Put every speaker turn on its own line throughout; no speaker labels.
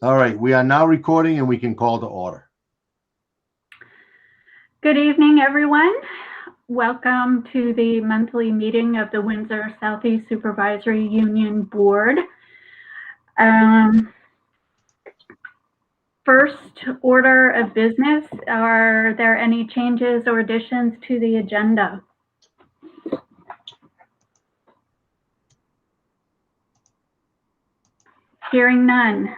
All right, we are now recording and we can call to order.
Good evening, everyone. Welcome to the monthly meeting of the Windsor Southeast Supervisory Union Board. First order of business, are there any changes or additions to the agenda? Hearing none.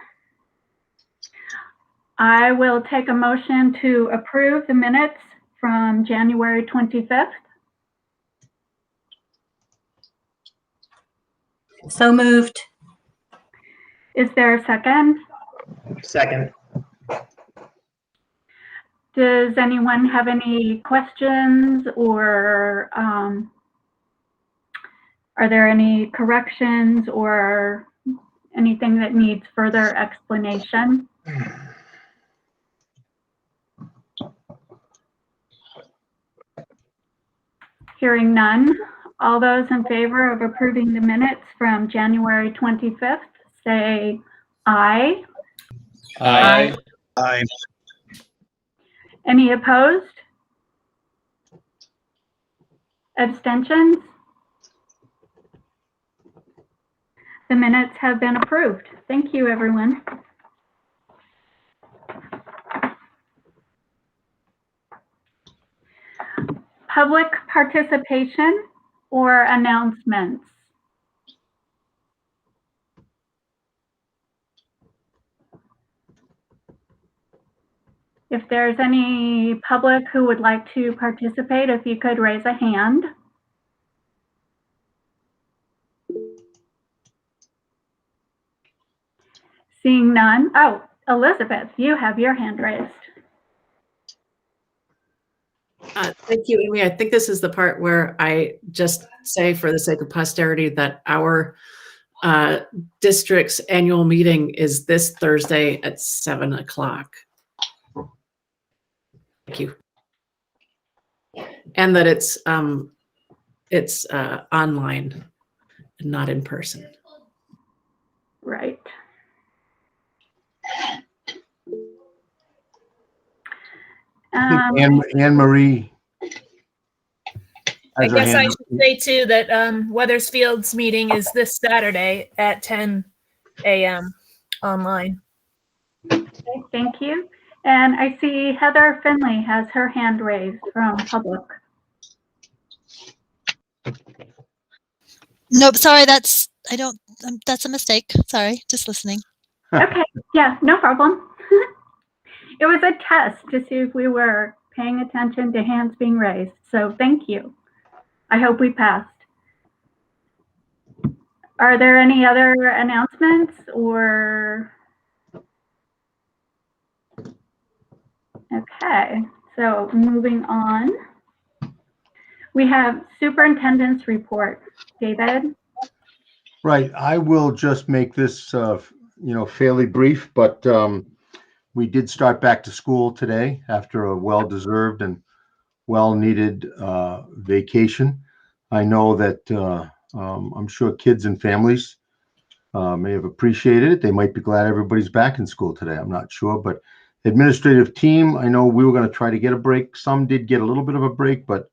I will take a motion to approve the minutes from January 25th.
So moved.
Is there a second?
Second.
Does anyone have any questions or are there any corrections or anything that needs further explanation? Hearing none. All those in favor of approving the minutes from January 25th, say aye.
Aye. Aye.
Any opposed? Abstentions? The minutes have been approved. Thank you, everyone. Public participation or announcements? If there's any public who would like to participate, if you could raise a hand. Seeing none. Oh, Elizabeth, you have your hand raised.
Thank you, Amy. I think this is the part where I just say, for the sake of posterity, that our district's annual meeting is this Thursday at 7 o'clock. Thank you. And that it's online and not in person.
Right.
Anne Marie.
I guess I should say too that Weathersfield's meeting is this Saturday at 10 a.m. online.
Okay, thank you. And I see Heather Finley has her hand raised from public.
Nope, sorry, that's a mistake. Sorry, just listening.
Okay, yeah, no problem. It was a test to see if we were paying attention to hands being raised. So thank you. I hope we passed. Are there any other announcements or? Okay, so moving on. We have Superintendents Report. David?
Right, I will just make this, fairly brief, but we did start back to school today after a well-deserved and well-needed vacation. I know that I'm sure kids and families may have appreciated it. They might be glad everybody's back in school today. I'm not sure, but administrative team, I know we were going to try to get a break. Some did get a little bit of a break, but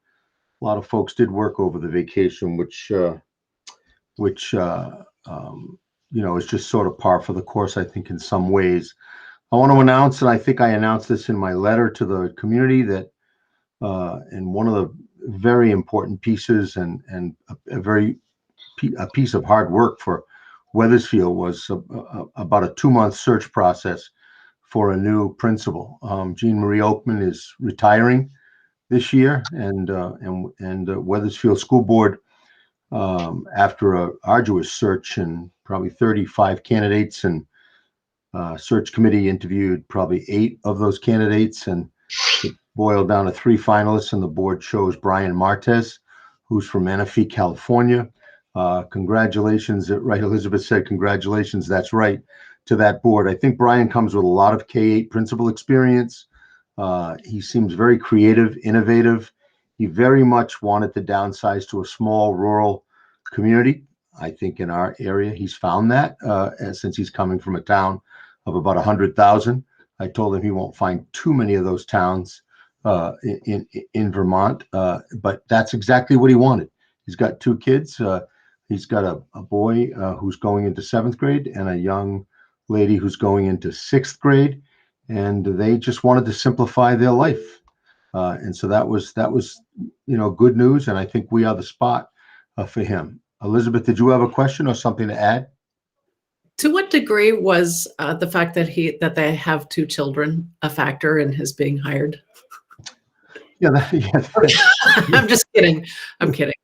a lot of folks did work over the vacation, which is just sort of par for the course, I think, in some ways. I want to announce, and I think I announced this in my letter to the community, that and one of the very important pieces and a piece of hard work for Weathersfield was about a 2-month search process for a new principal. Jean Marie Oakman is retiring this year, and Weathersfield School Board, after a arduous search and probably 35 candidates, and search committee interviewed probably 8 of those candidates, and it boiled down to 3 finalists, and the board chose Brian Martez, who's from Menifee, California. Congratulations, right? Elizabeth said congratulations. That's right, to that board. I think Brian comes with a lot of K-8 principal experience. He seems very creative, innovative. He very much wanted to downsize to a small rural community. I think in our area, he's found that since he's coming from a town of about 100,000. I told him he won't find too many of those towns in Vermont, but that's exactly what he wanted. He's got 2 kids. He's got a boy who's going into 7th grade and a young lady who's going into 6th grade, and they just wanted to simplify their life. And so that was good news, and I think we are the spot for him. Elizabeth, did you have a question or something to add?
To what degree was the fact that they have 2 children a factor in his being hired?
Yeah,
I'm just kidding. I'm kidding.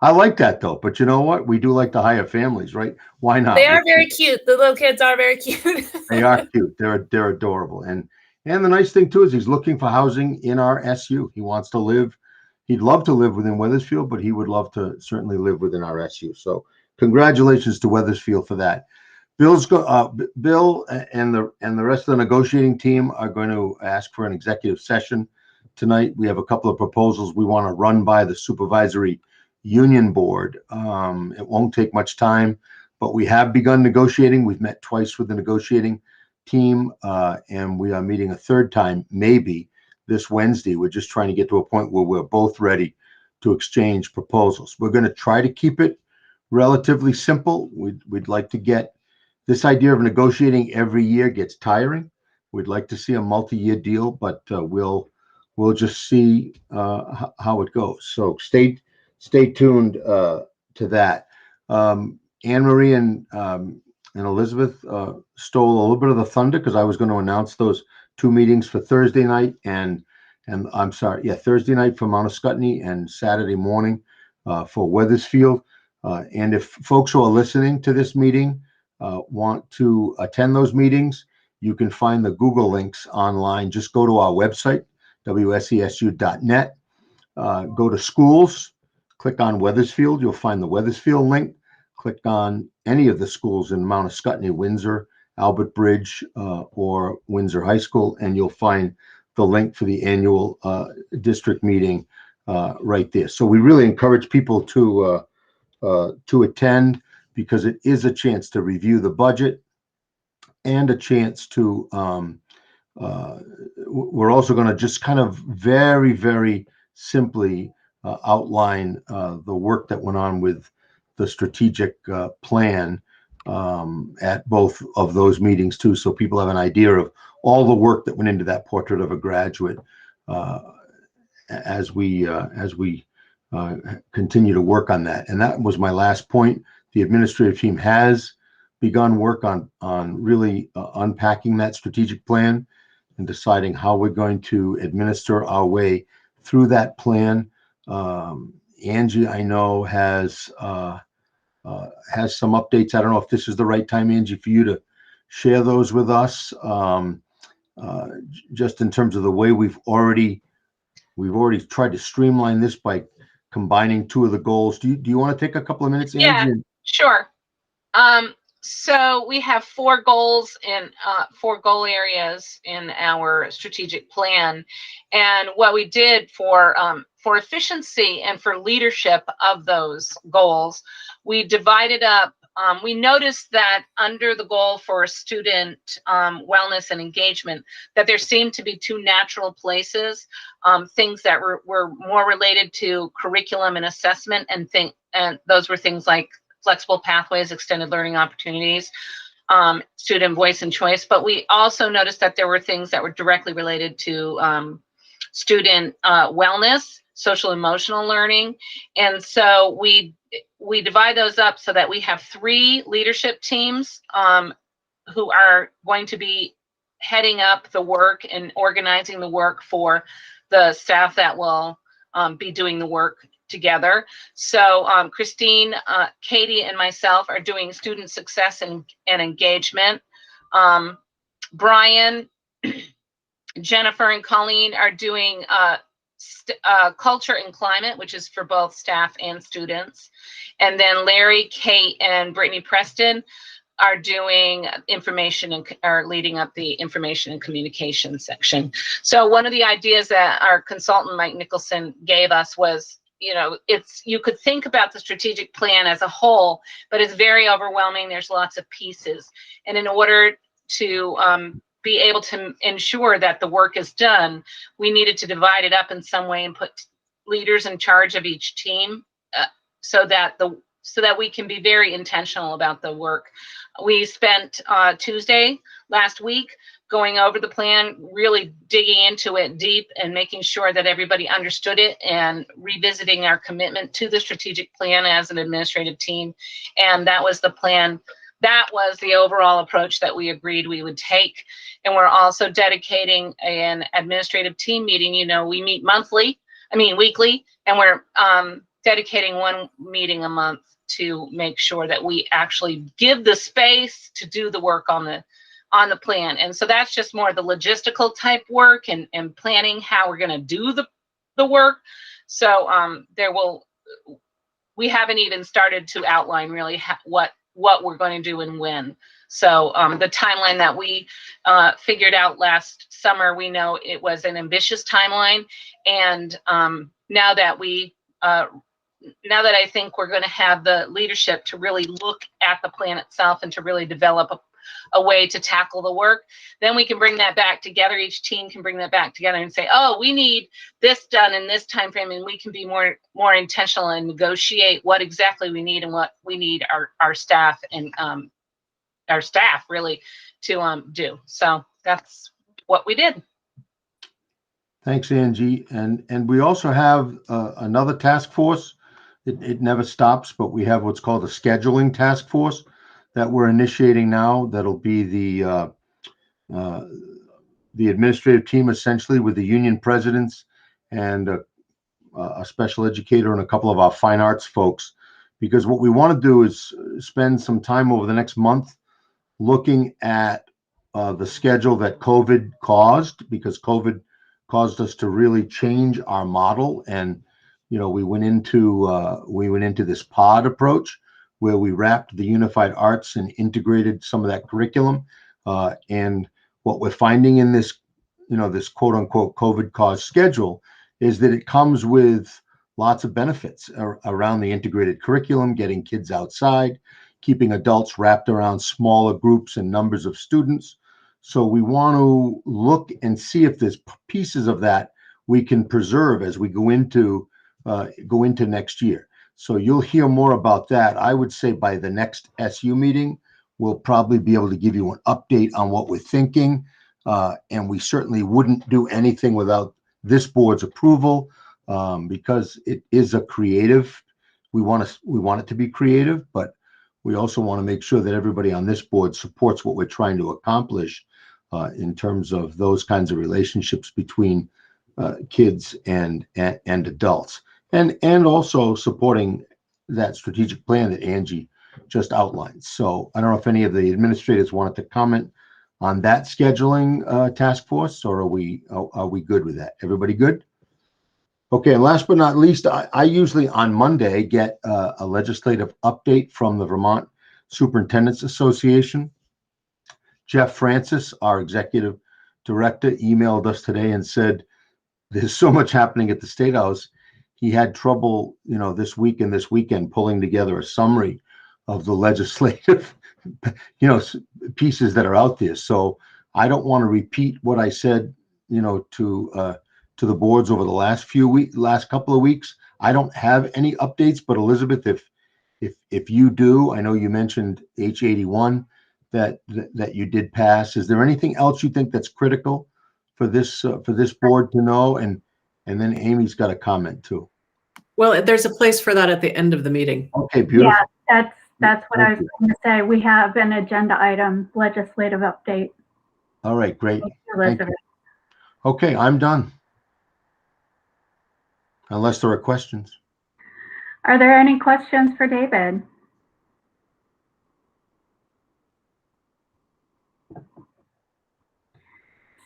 I like that though, but you know what? We do like to hire families, right? Why not?
They are very cute. The little kids are very cute.
They are cute. They're adorable. And the nice thing too is he's looking for housing in our SU. He wants to live. He'd love to live within Wethersfield, but he would love to certainly live within our SU. So congratulations to Wethersfield for that. Bill and the rest of the negotiating team are going to ask for an executive session tonight. We have a couple of proposals we want to run by the supervisory union board. It won't take much time, but we have begun negotiating. We've met twice with the negotiating team, and we are meeting a 3rd time, maybe this Wednesday. We're just trying to get to a point where we're both ready to exchange proposals. We're going to try to keep it relatively simple. We'd like to get this idea of negotiating every year gets tiring. We'd like to see a multi-year deal, but we'll just see how it goes. So stay tuned to that. Anne Marie and Elizabeth stole a little bit of the thunder because I was going to announce those 2 meetings for Thursday night and I'm sorry, Thursday night for Mount Scottney and Saturday morning for Wethersfield. And if folks who are listening to this meeting want to attend those meetings, you can find the Google links online. Just go to our website, wsesu.net. Go to schools, click on Wethersfield. You'll find the Wethersfield link. Click on any of the schools in Mount Scottney, Windsor, Albert Bridge, or Windsor High School, and you'll find the link for the annual district meeting right there. So we really encourage people to attend because it is a chance to review the budget and a chance to we're also going to just kind of very, very simply outline the work that went on with the strategic plan at both of those meetings too, so people have an idea of all the work that went into that portrait of a graduate as we continue to work on that. And that was my last point. The administrative team has begun work on really unpacking that strategic plan and deciding how we're going to administer our way through that plan. Angie, I know, has some updates. I don't know if this is the right time, Angie, for you to share those with us. Just in terms of the way we've already tried to streamline this by combining 2 of the goals. Do you want to take a couple of minutes, Angie?
Yeah, sure. So we have 4 goals in 4 goal areas in our strategic plan, and what we did for efficiency and for leadership of those goals, we divided up. We noticed that under the goal for student wellness and engagement, that there seemed to be 2 natural places, things that were more related to curriculum and assessment, and those were things like flexible pathways, extended learning opportunities, student voice and choice. But we also noticed that there were things that were directly related to student wellness, social emotional learning. And so we divide those up so that we have 3 leadership teams who are going to be heading up the work and organizing the work for the staff that will be doing the work together. So Christine, Katie, and myself are doing student success and engagement. Brian, Jennifer, and Colleen are doing culture and climate, which is for both staff and students. And then Larry, Kate, and Brittany Preston are doing information and are leading up the information and communication section. So one of the ideas that our consultant, Mike Nicholson, gave us was you know, you could think about the strategic plan as a whole, but it's very overwhelming. There's lots of pieces. And in order to be able to ensure that the work is done, we needed to divide it up in some way and put leaders in charge of each team, so that we can be very intentional about the work. We spent Tuesday last week going over the plan, really digging into it deep and making sure that everybody understood it and revisiting our commitment to the strategic plan as an administrative team. And that was the plan. That was the overall approach that we agreed we would take. And we're also dedicating an administrative team meeting. You know, we meet weekly, and we're dedicating one meeting a month to make sure that we actually give the space to do the work on the plan. And so that's just more the logistical type work and planning how we're going to do the work. So we haven't even started to outline really what we're going to do and when. So the timeline that we figured out last summer, we know it was an ambitious timeline. And now that I think we're going to have the leadership to really look at the plan itself and to really develop a way to tackle the work, then we can bring that back together. Each team can bring that back together and say, oh, we need this done in this time frame, and we can be more intentional and negotiate what exactly we need and what we need our staff and our staff really to do. So that's what we did.
Thanks, Angie. And we also have another task force. It never stops, but we have what's called a scheduling task force that we're initiating now. That'll be the administrative team, essentially, with the union presidents and a special educator and a couple of our fine arts folks. Because what we want to do is spend some time over the next month looking at the schedule that COVID caused, because COVID caused us to really change our model. And you know, we went into this pod approach where we wrapped the unified arts and integrated some of that curriculum. And what we're finding in this, you know, this quote unquote COVID caused schedule is that it comes with lots of benefits around the integrated curriculum, getting kids outside, keeping adults wrapped around smaller groups and numbers of students. So we want to look and see if there's pieces of that we can preserve as we go into next year. So you'll hear more about that. I would say by the next SU meeting, we'll probably be able to give you an update on what we're thinking. And we certainly wouldn't do anything without this board's approval, because it is a creative. We want it to be creative, but we also want to make sure that everybody on this board supports what we're trying to accomplish in terms of those kinds of relationships between kids and adults, and also supporting that strategic plan that Angie just outlined. So I don't know if any of the administrators wanted to comment on that scheduling task force, or are we good with that? Everybody good? Okay, and last but not least, I usually on Monday get a legislative update from the Vermont Superintendents Association. Jeff Francis, our executive director, emailed us today and said there's so much happening at the State House. He had trouble, you know, this week and this weekend pulling together a summary of the legislative, you know, pieces that are out there. So I don't want to repeat what I said, you know, to the boards over the last couple of weeks. I don't have any updates, but Elizabeth, if you do, I know you mentioned H81 that you did pass. Is there anything else you think that's critical for this board to know? And then Amy's got a comment too.
Well, there's a place for that at the end of the meeting.
Okay, beautiful.
Yeah, that's what I was going to say. We have an agenda item, legislative update.
All right, great.
Thank you, Elizabeth.
Okay, I'm done. Unless there are questions.
Are there any questions for David?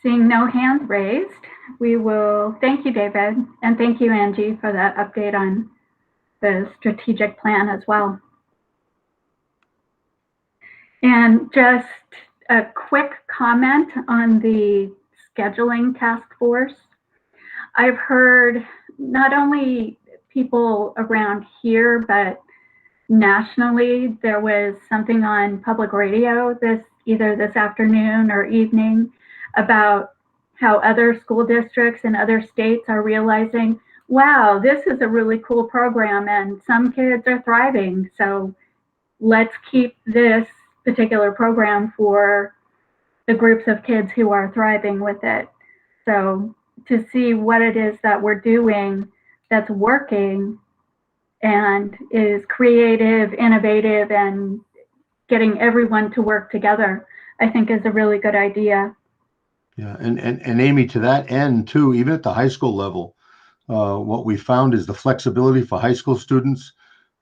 Seeing no hands raised, we will thank you, David, and thank you, Angie, for that update on the strategic plan as well. And just a quick comment on the scheduling task force. I've heard not only people around here, but nationally, there was something on public radio either this afternoon or evening about how other school districts in other states are realizing, wow, this is a really cool program and some kids are thriving. So let's keep this particular program for the groups of kids who are thriving with it. So to see what it is that we're doing that's working and is creative, innovative, and getting everyone to work together, I think is a really good idea.
Yeah, and Amy, to that end too, even at the high school level, what we found is the flexibility for high school students.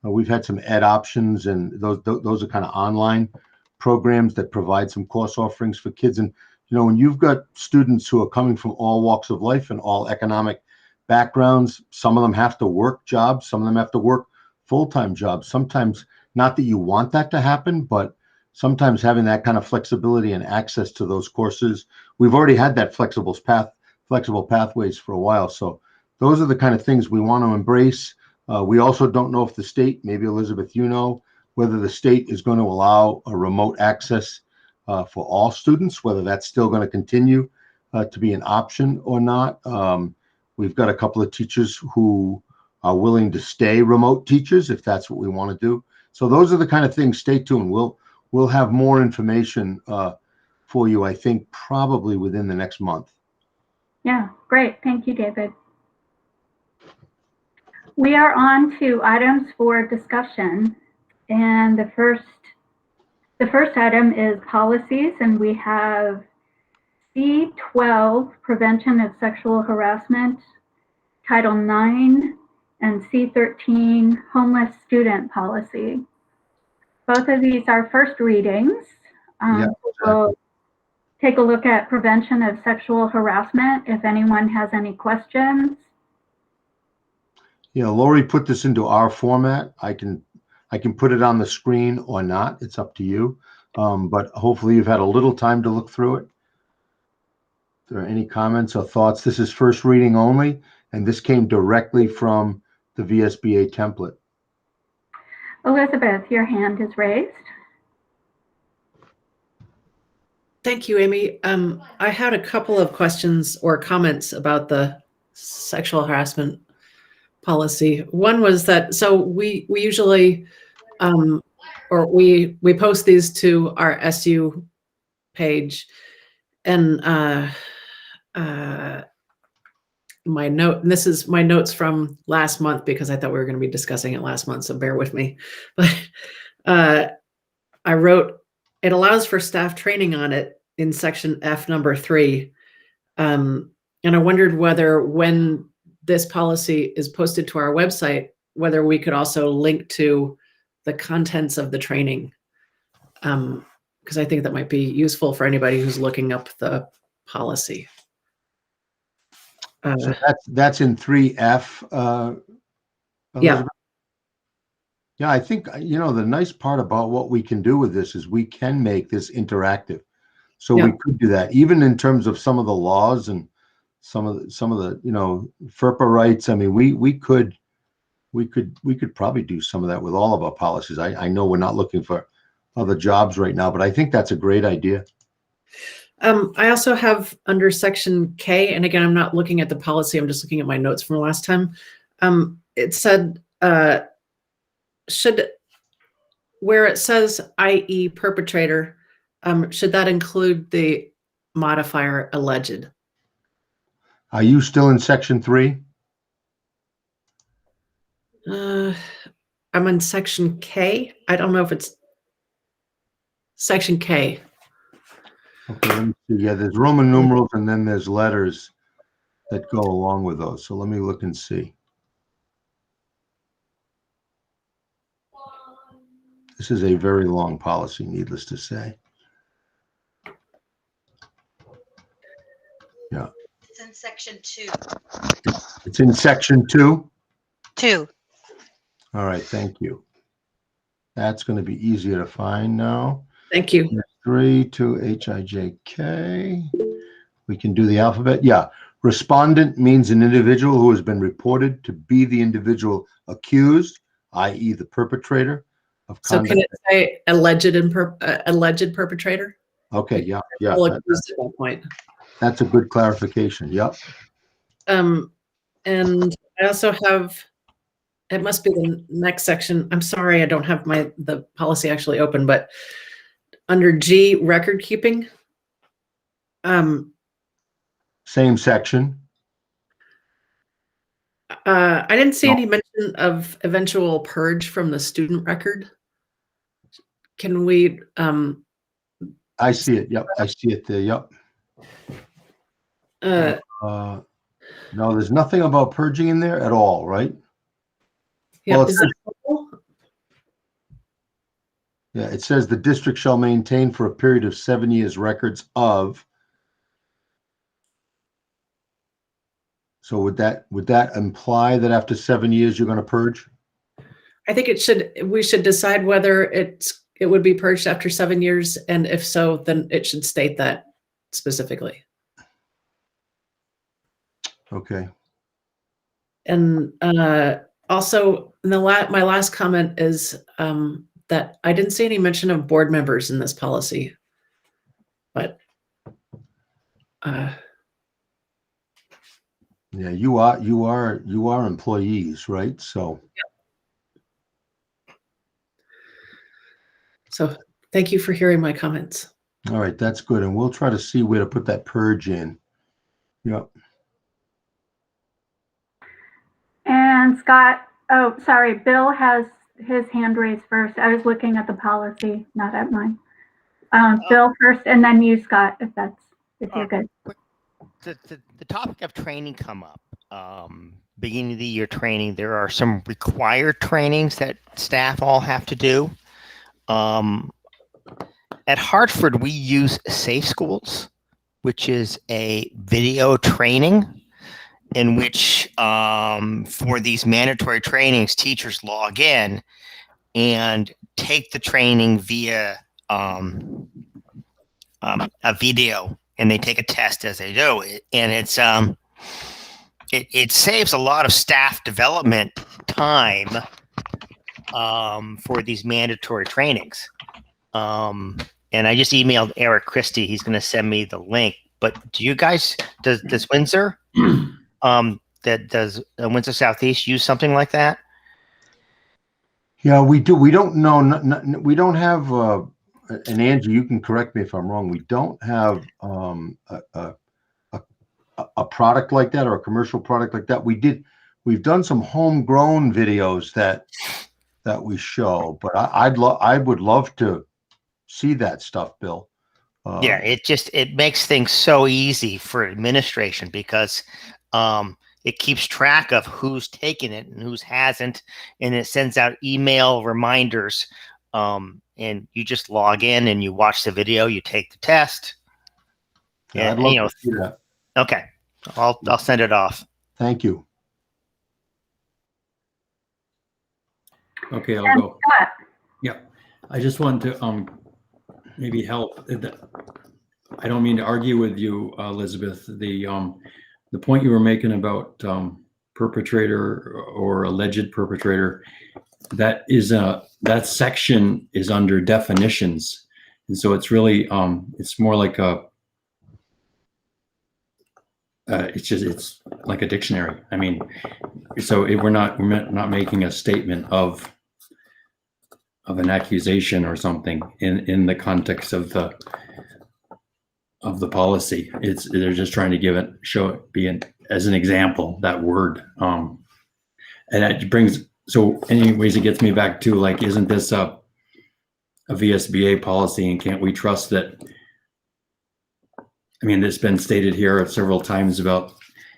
We've had some ed options, and those are kind of online programs that provide some course offerings for kids. And when you've got students who are coming from all walks of life and all economic backgrounds, some of them have to work jobs, some of them have to work full-time jobs. Sometimes, not that you want that to happen, but sometimes having that kind of flexibility and access to those courses, we've already had that flexible pathways for a while. So those are the kind of things we want to embrace. We also don't know if the state, maybe Elizabeth, whether the state is going to allow a remote access for all students, whether that's still going to continue to be an option or not. We've got a couple of teachers who are willing to stay remote teachers if that's what we want to do. So those are the kind of things. Stay tuned. We'll have more information for you, I think, probably within the next month.
Yeah, great. Thank you, David. We are on to items for discussion. And the first item is policies, and we have C12, Prevention of Sexual Harassment, Title IX, and C13, Homeless Student Policy. Both of these are first readings. We'll take a look at prevention of sexual harassment if anyone has any questions.
Yeah, Lori put this into our format. I can put it on the screen or not. It's up to you. But hopefully you've had a little time to look through it. If there are any comments or thoughts, this is first reading only, and this came directly from the VSBA template.
Elizabeth, your hand is raised.
Thank you, Amy. I had a couple of questions or comments about the sexual harassment policy. One was that, so we usually, or we post these to our SU page, and and this is my notes from last month because I thought we were going to be discussing it last month, so bear with me. But I wrote, it allows for staff training on it in section F number 3. And I wondered whether when this policy is posted to our website, whether we could also link to the contents of the training. Because I think that might be useful for anybody who's looking up the policy.
So that's in 3F.
Yeah.
Yeah, I think, the nice part about what we can do with this is we can make this interactive. So we could do that, even in terms of some of the laws and some of the, FERPA rights. I mean, we could probably do some of that with all of our policies. I know we're not looking for other jobs right now, but I think that's a great idea.
I also have under section K, and again, I'm not looking at the policy, I'm just looking at my notes from last time. It said, where it says i.e. perpetrator, should that include the modifier alleged?
Are you still in section 3?
I'm in section K. I don't know if it's section K.
Okay, let me see. Yeah, there's Roman numerals and then there's letters that go along with those. So let me look and see. This is a very long policy, needless to say. Yeah.
It's in section 2.
It's in section 2?
2.
All right, thank you. That's going to be easier to find now.
Thank you.
3 to HIJK. We can do the alphabet. Yeah. Respondent means an individual who has been reported to be the individual accused, i.e. the perpetrator of
So
conduct.
can it say alleged perpetrator?
Okay, yeah, yeah.
Well, accused at that point.
That's a good clarification. Yep.
And I also have, it must be the next section. I'm sorry, I don't have the policy actually open, but under G, record keeping.
Same section.
I didn't see
No.
any mention of eventual purge from the student record. Can we,
I see it. Yep. I see it there. Yep. No, there's nothing about purging in there at all, right?
yeah,
Well, it
is
says-
that helpful?
Yeah, it says the district shall maintain for a period of 7 years records of. So would that imply that after 7 years you're going to purge?
I think we should decide whether it would be purged after 7 years, and if so, then it should state that specifically.
Okay.
And also, my last comment is that I didn't see any mention of board members in this policy, but
Yeah, you are employees, right? So.
So thank you for hearing my comments.
All right, that's good. And we'll try to see where to put that purge in. Yep.
And Scott, oh, sorry, Bill has his hand raised first. I was looking at the policy, not at mine. Bill first, and then you, Scott, if you're good.
The topic of training come up. Beginning of the year training, there are some required trainings that staff all have to do. At Hartford, we use Safe Schools, which is a video training in which for these mandatory trainings, teachers log in and take the training via a video, and they take a test as they do it. And it saves a lot of staff development time for these mandatory trainings. And I just emailed Eric Christie. He's going to send me the link. But do you guys, does Windsor, does Windsor Southeast use something like that?
Yeah, we do. We don't know. We don't have, and Angie, you can correct me if I'm wrong. We don't have a product like that or a commercial product like that. We've done some homegrown videos that we show, but I would love to see that stuff, Bill.
Yeah, it makes things so easy for administration because it keeps track of who's taken it and who's hasn't, and it sends out email reminders. And you just log in and you watch the video, you take the test.
Yeah, I'd love to see that.
Okay, I'll send it off.
Thank you.
Okay, I'll
And
go.
Scott,
Yeah, I just want to maybe help. I don't mean to argue with you, Elizabeth. The point you were making about perpetrator or alleged perpetrator, that section is under definitions, and so it's really it's more like it's like a dictionary. I mean, so we're not making a statement of an accusation or something in the context of the policy. They're just trying to as an example, that word. And it brings, so anyways, it gets me back to, like, isn't this a VSBA policy, and can't we trust that? I mean, it's been stated here several times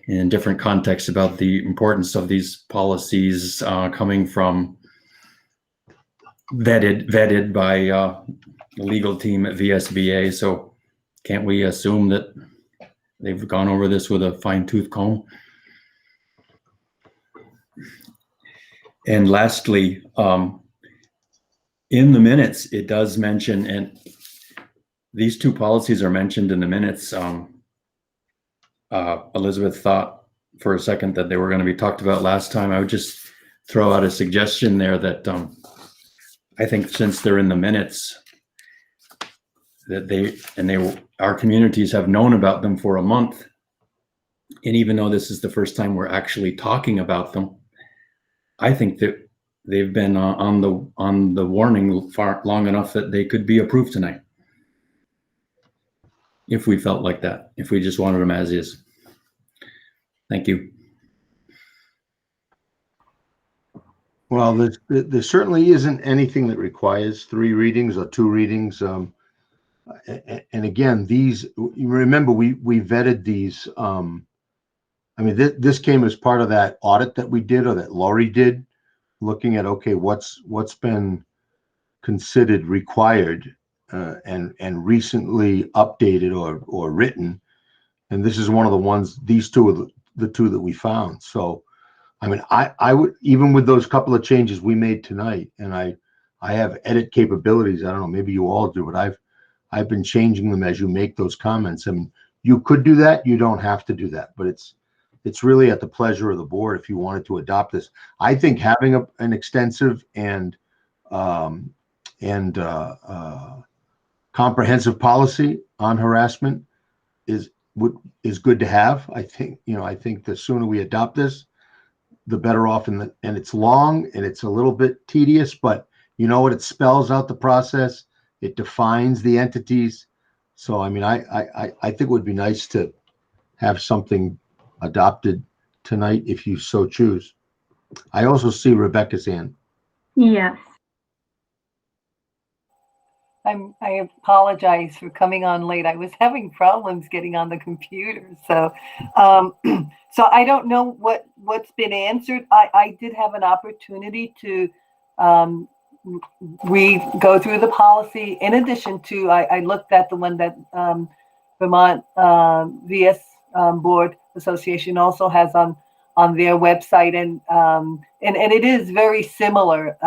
in different contexts about the importance of these policies coming from vetted by the legal team at VSBA. So can't we assume that they've gone over this with a fine-tooth comb? And lastly, in the minutes, it does mention, and these two policies are mentioned in the minutes, Elizabeth thought for a second that they were going to be talked about last time, I would just throw out a suggestion there that I think since they're in the minutes, that our communities have known about them for a month. And even though this is the first time we're actually talking about them, I think that they've been on the warning far long enough that they could be approved tonight. If we felt like that, if we just wanted them as is. Thank you.
Well, there certainly isn't anything that requires 3 readings or 2 readings. And again, these, you remember, we vetted these. I mean, this came as part of that audit that we did, or that Laurie did, looking at, okay, what's been considered required and recently updated or written. And this is one of the ones, these two are the 2 that we found. So, I mean, I would, even with those couple of changes we made tonight, and I have edit capabilities. I don't know, maybe you all do, but I've been changing them as you make those comments. I mean, you could do that. You don't have to do that, but it's really at the pleasure of the board if you wanted to adopt this. I think having an extensive and comprehensive policy on harassment is good to have. I think the sooner we adopt this, the better off. And it's long and it's a little bit tedious, but you know what? It spells out the process. It defines the entities. So, I mean, I think it would be nice to have something adopted tonight if you so choose. I also see Rebecca's hand.
Yes.
I apologize for coming on late. I was having problems getting on the computer, so so I don't know what's been answered. I did have an opportunity to go through the policy. In addition to, I looked at the one that Vermont VS Board Association also has on their website, and it is very similar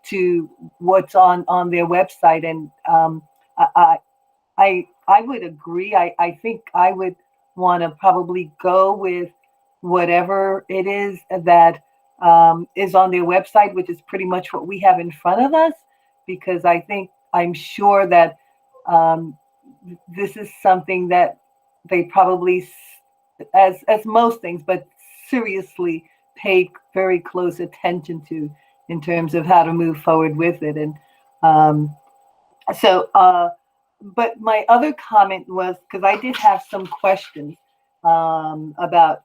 to what's on their website, and I would agree. I think I would want to probably go with whatever it is that is on their website, which is pretty much what we have in front of us, because I'm sure that this is something that they probably, as most things, but seriously pay very close attention to in terms of how to move forward with it. And but my other comment was, because I did have some questions about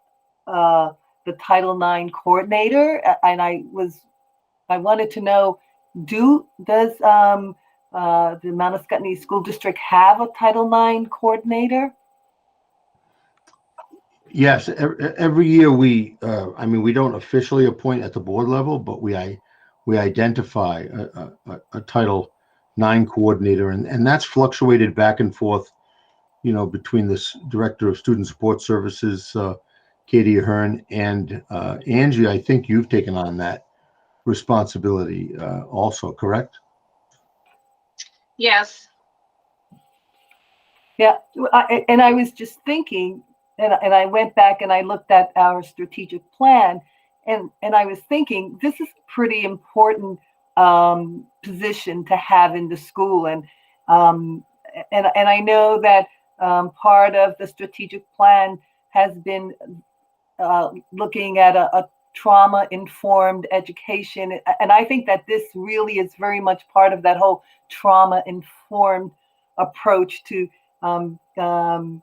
the Title IX coordinator, and I wanted to know, does the Manuscript School District have a Title IX coordinator?
Yes, every year we don't officially appoint at the board level, but we identify a Title IX coordinator, and that's fluctuated back and forth, between this Director of Student Support Services, Katie Ahern, and Angie. I think you've taken on that responsibility also, correct?
Yes.
Yeah, and I was just thinking, and I went back and I looked at our strategic plan, and I was thinking, this is a pretty important position to have in the school, and I know that part of the strategic plan has been looking at a trauma-informed education, and I think that this really is very much part of that whole trauma-informed approach to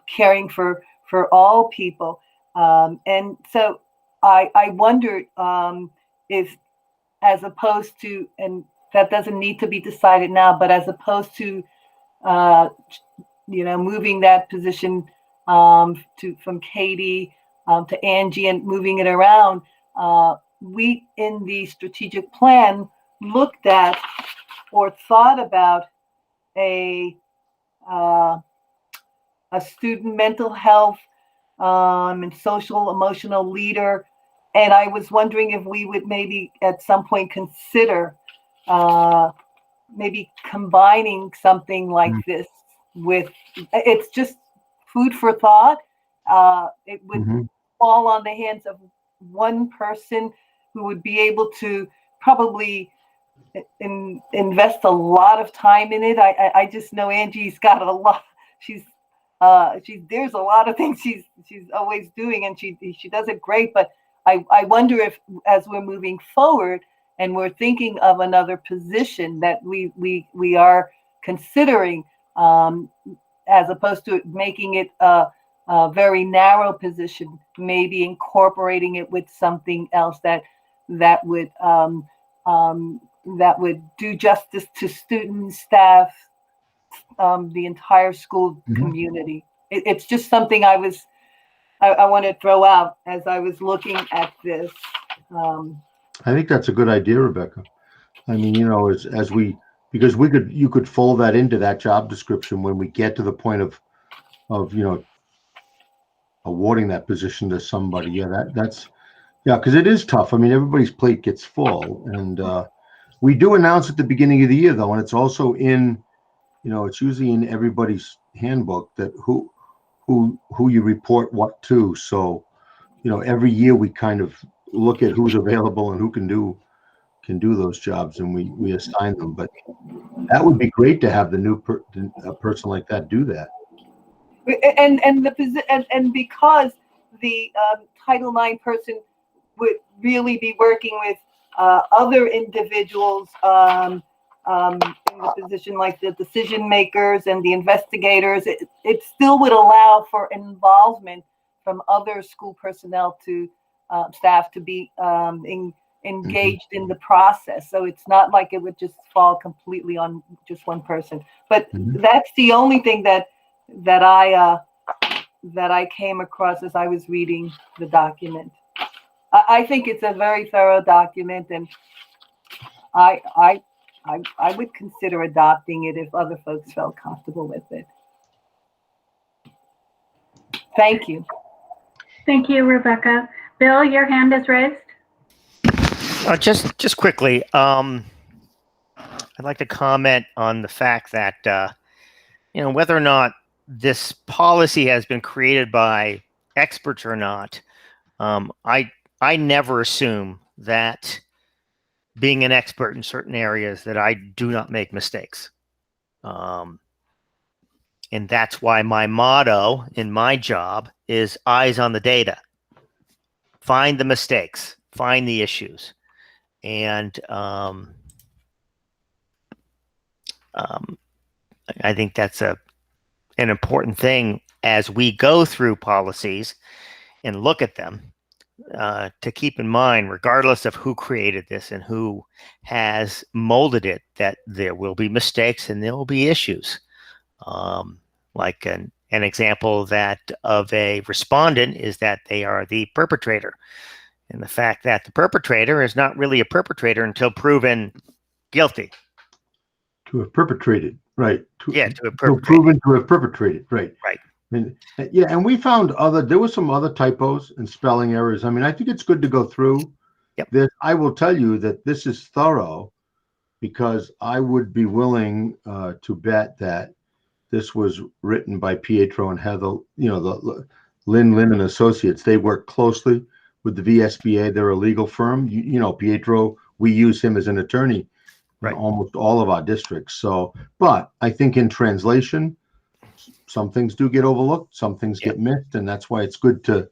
caring for all people, and so I wondered if, as opposed to, and that doesn't need to be decided now, but as opposed to moving that position from Katie to Angie and moving it around, we in the strategic plan looked at or thought about a student mental health and social emotional leader, and I was wondering if we would maybe at some point consider maybe combining something like this with, it's just food for thought. it would
Mhm.
fall on the hands of one person who would be able to probably invest a lot of time in it. I just know Angie's got a lot. She's there's a lot of things she's always doing, and she does it great. But I wonder if, as we're moving forward and we're thinking of another position that we are considering, as opposed to making it a very narrow position, maybe incorporating it with something else that would do justice to students, staff, the entire school
Mhm.
community. It's just something I want to throw out as I was looking at this.
I think that's a good idea, Rebecca. I mean, as we, because you could fold that into that job description when we get to the point of awarding that position to somebody. Yeah, because it is tough. I mean, everybody's plate gets full, and we do announce at the beginning of the year, though, and it's also in, it's usually in everybody's handbook that who you report what to. So, every year we kind of look at who's available and who can do those jobs, and we assign them. But that would be great to have a person like that do that.
And because the Title IX person would really be working with other individuals in the position, like the decision makers and the investigators, it still would allow for involvement from other school personnel to staff to be engaged in the process. So it's not like it would just fall completely on just one person. But that's the only thing that I came across as I was reading the document. I think it's a very thorough document, and I would consider adopting it if other folks felt comfortable with it. Thank you.
Thank you, Rebecca. Bill, your hand is raised.
Just quickly, I'd like to comment on the fact that whether or not this policy has been created by experts or not, I never assume that, being an expert in certain areas, that I do not make mistakes. And that's why my motto in my job is eyes on the data. Find the mistakes, find the issues. And I think that's an important thing as we go through policies and look at them, to keep in mind, regardless of who created this and who has molded it, that there will be mistakes and there will be issues. Like an example of a respondent is that they are the perpetrator. And the fact that the perpetrator is not really a perpetrator until proven guilty.
To have perpetrated, right?
To have
proven to have perpetrated, right?
Right.
And we found there were some other typos and spelling errors. I mean, I think it's good to go through this. I will tell you that this is thorough, because I would be willing to bet that this was written by Pietro and Heather, the Lynn and Associates. They work closely with the VSBA. They're a legal firm. Pietro, we use him as an attorney in almost all of our districts. So, but I think in translation, some things do get overlooked, some things get missed, and that's why it's good to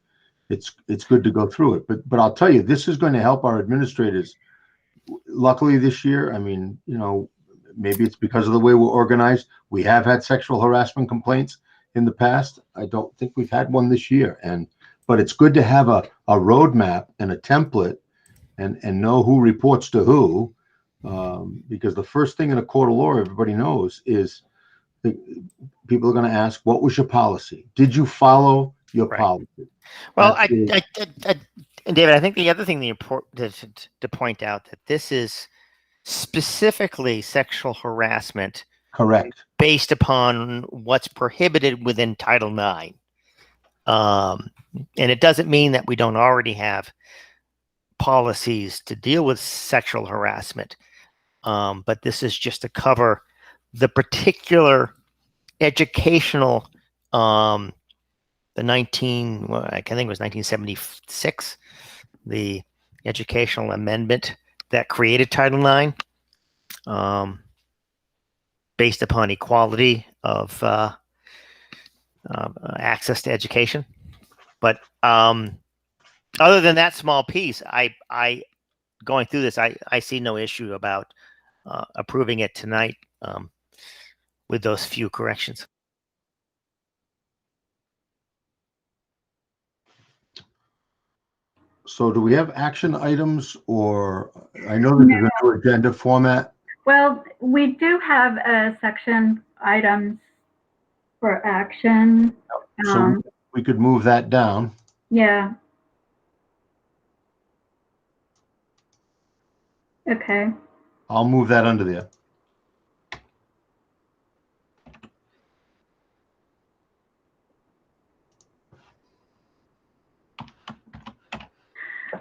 go through it. But I'll tell you, this is going to help our administrators. Luckily this year, I mean, maybe it's because of the way we're organized. We have had sexual harassment complaints in the past. I don't think we've had one this year. But it's good to have a roadmap and a template and know who reports to who, because the first thing in a court of law, everybody knows, is people are going to ask, what was your policy? Did you follow your policy?
Well, and David, I think the other thing to point out, that this is specifically sexual harassment.
Correct.
Based upon what's prohibited within Title IX. And it doesn't mean that we don't already have policies to deal with sexual harassment. But this is just to cover the particular educational, the the I think it was 1976, the educational amendment that created Title IX, based upon equality of access to education. But other than that small piece, I going through this, I see no issue about approving it tonight with those few corrections.
So do we have action items, or I know this is a new agenda format?
Well, we do have a section items for action.
So we could move that down.
Yeah. Okay.
I'll move that under there.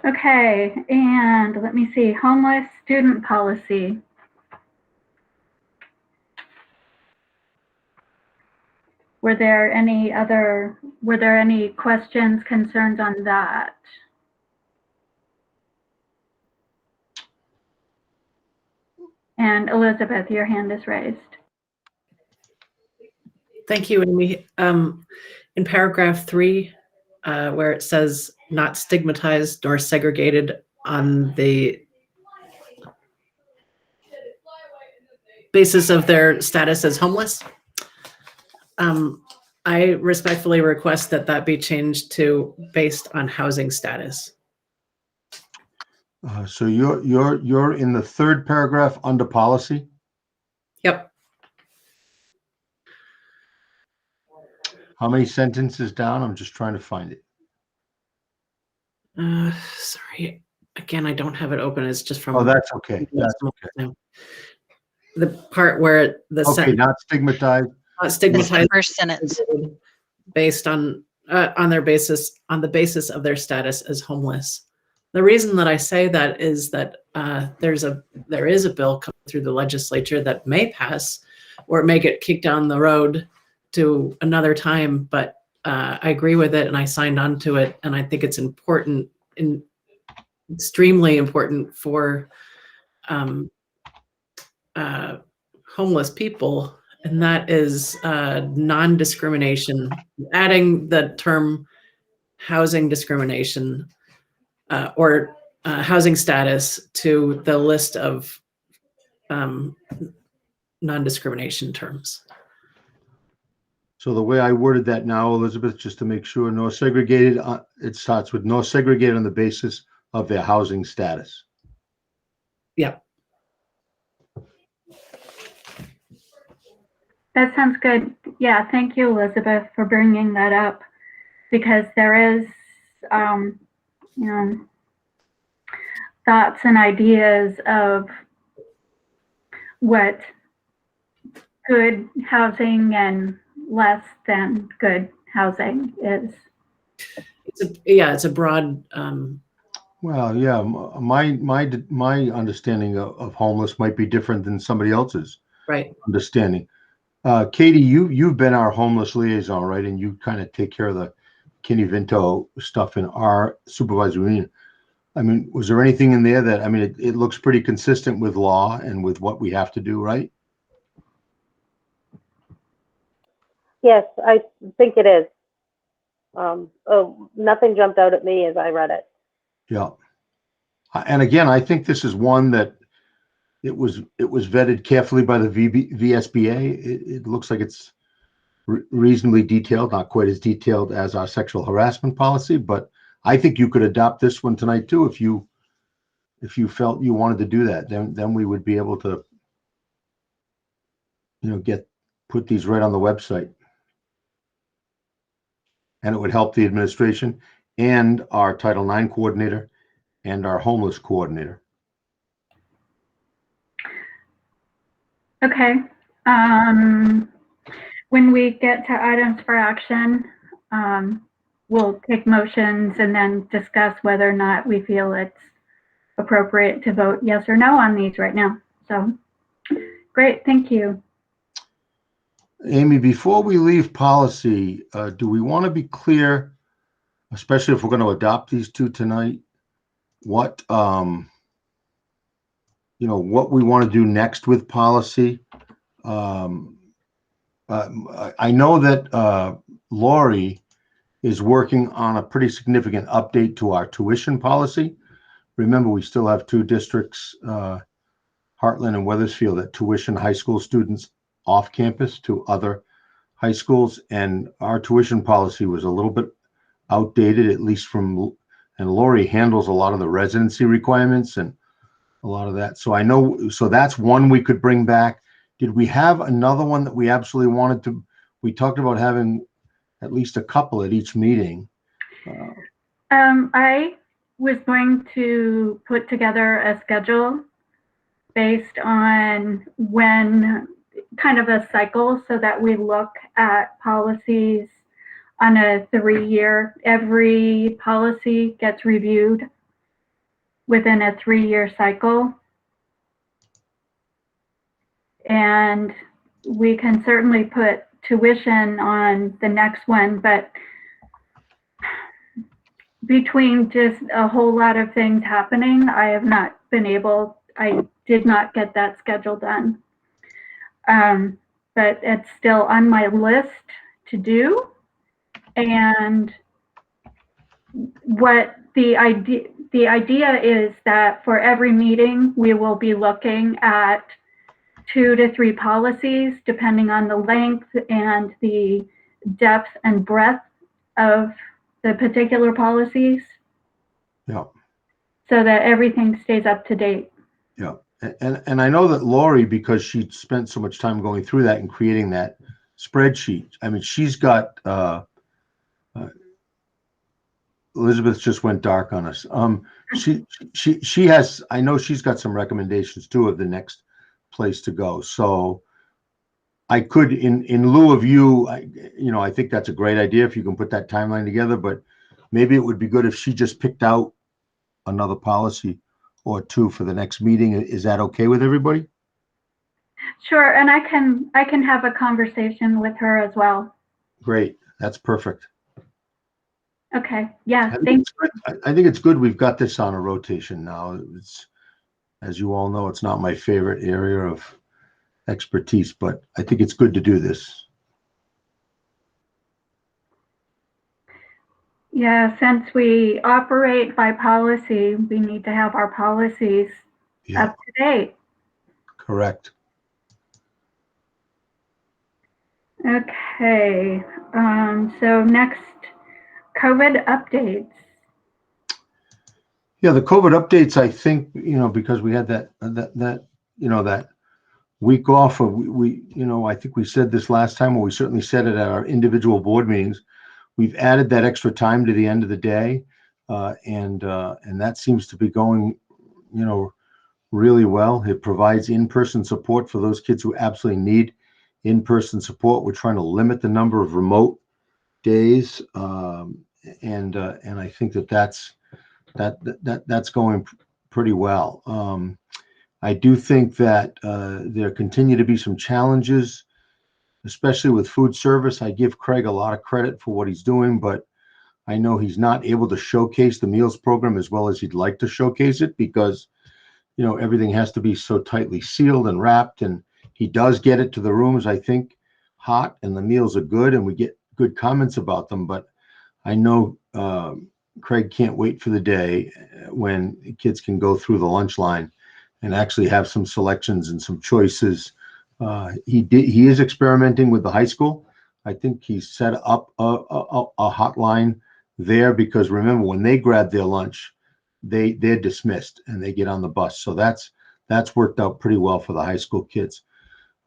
Okay, and let me see, homeless student policy. Were there any questions, concerns on that? And Elizabeth, your hand is raised.
Thank you, Amy. In paragraph 3, where it says not stigmatized nor segregated on the basis of their status as homeless, I respectfully request that that be changed to based on housing status.
So you're in the third paragraph under policy.
Yep.
How many sentences down? I'm just trying to find it.
Sorry. Again, I don't have it open. It's just from.
Oh, that's okay. That's okay.
The part where the
Okay, not stigmatized.
Not
That's
stigmatized.
the first sentence.
Based on the basis of their status as homeless. The reason that I say that is that there is a bill coming through the legislature that may pass, or it may get kicked down the road to another time. But I agree with it, and I signed on to it, and I think it's important, extremely important for homeless people. And that is non-discrimination, adding the term housing discrimination or housing status to the list of non-discrimination terms.
So the way I worded that now, Elizabeth, just to make sure, no segregated, it starts with no segregated on the basis of their housing status.
Yep.
That sounds good. Yeah, thank you, Elizabeth, for bringing that up, because there is, thoughts and ideas of what good housing and less than good housing is.
It's a broad.
Well, yeah, my understanding of homeless might be different than somebody else's understanding. Katie, you've been our homeless liaison, right? And you kind of take care of the Kinney Vinto stuff in our supervisory union. I mean, was there anything in there that, I mean, it looks pretty consistent with law and with what we have to do, right?
Yes, I think it is. Nothing jumped out at me as I read it.
Yeah. And again, I think this is one that it was vetted carefully by the VSBA. It looks like it's reasonably detailed, not quite as detailed as our sexual harassment policy, but I think you could adopt this one tonight too if you felt you wanted to do that. Then we would be able to, put these right on the website. And it would help the administration and our Title IX coordinator and our homeless coordinator.
Okay. When we get to items for action, we'll take motions and then discuss whether or not we feel it's appropriate to vote yes or no on these right now. So great, thank you.
Amy, before we leave policy, do we want to be clear, especially if we're going to adopt these two tonight, what, what we want to do next with policy? I know that Lori is working on a pretty significant update to our tuition policy. Remember, we still have two districts, Heartland and Weathersfield, that tuition high school students off campus to other high schools. And our tuition policy was a little bit outdated, at least and Lori handles a lot of the residency requirements and a lot of that. So I know, so that's one we could bring back. Did we have another one that we absolutely wanted to? We talked about having at least a couple at each meeting.
I was going to put together a schedule based on when, kind of a cycle, so that we look at policies on a 3-year, every policy gets reviewed within a 3-year cycle. And we can certainly put tuition on the next one, but between just a whole lot of things happening, I did not get that schedule done. But it's still on my list to do. And what the idea is that for every meeting, we will be looking at 2 to 3 policies, depending on the length and the depth and breadth of the particular policies.
Yeah.
So that everything stays up to date.
Yeah. And I know that Lori, because she spent so much time going through that and creating that spreadsheet, I mean, she's got, Elizabeth just went dark on us. She has, I know she's got some recommendations too of the next place to go. So I could, in lieu of you, I think that's a great idea if you can put that timeline together, but maybe it would be good if she just picked out another policy or 2 for the next meeting. Is that okay with everybody?
Sure, and I can have a conversation with her as well.
Great, that's perfect.
Okay, yeah, thank you.
I think it's good we've got this on a rotation now. It's, as you all know, it's not my favorite area of expertise, but I think it's good to do this.
Yeah, since we operate by policy, we need to have our policies up to date.
Correct.
Okay, so next, COVID updates.
Yeah, the COVID updates, I think, because we had that week off of, I think we said this last time, or we certainly said it at our individual board meetings. We've added that extra time to the end of the day, and that seems to be going, really well. It provides in-person support for those kids who absolutely need in-person support. We're trying to limit the number of remote days, and I think that's going pretty well. I do think that there continue to be some challenges, especially with food service. I give Craig a lot of credit for what he's doing, but I know he's not able to showcase the meals program as well as he'd like to showcase it because, everything has to be so tightly sealed and wrapped, and he does get it to the rooms, I think, hot, and the meals are good, and we get good comments about them. But I know Craig can't wait for the day when kids can go through the lunch line and actually have some selections and some choices. He is experimenting with the high school. I think he set up a hotline there because remember, when they grab their lunch, they're dismissed and they get on the bus. So that's worked out pretty well for the high school kids.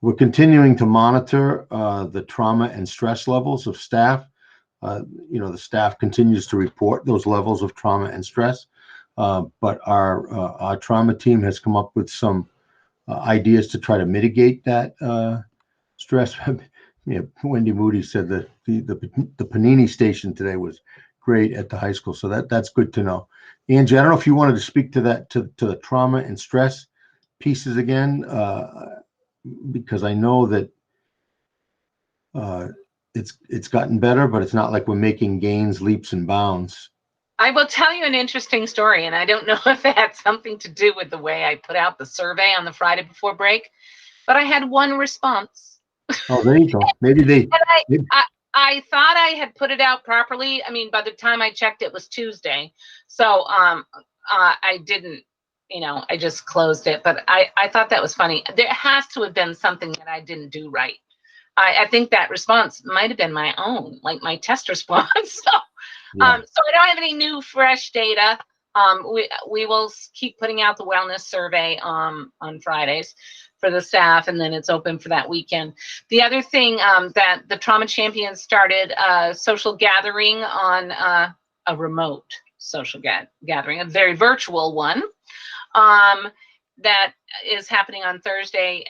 We're continuing to monitor the trauma and stress levels of staff. The staff continues to report those levels of trauma and stress, but our trauma team has come up with some ideas to try to mitigate that stress. Wendy Moody said that the panini station today was great at the high school, so that's good to know. Angie, I don't know if you wanted to speak to that, to the trauma and stress pieces again, because I know that it's gotten better, but it's not like we're making gains, leaps and bounds.
I will tell you an interesting story, and I don't know if it had something to do with the way I put out the survey on the Friday before break, but I had one response.
Oh, there you go. Maybe they.
And I thought I had put it out properly. I mean, by the time I checked, it was Tuesday. So I didn't, I just closed it. But I thought that was funny. There has to have been something that I didn't do right. I think that response might have been my own, like my test response. So I don't have any new, fresh data. We will keep putting out the wellness survey on Fridays for the staff, and then it's open for that weekend. The other thing that the Trauma Champions started a social gathering on a remote social gathering, a very virtual one that is happening on Thursday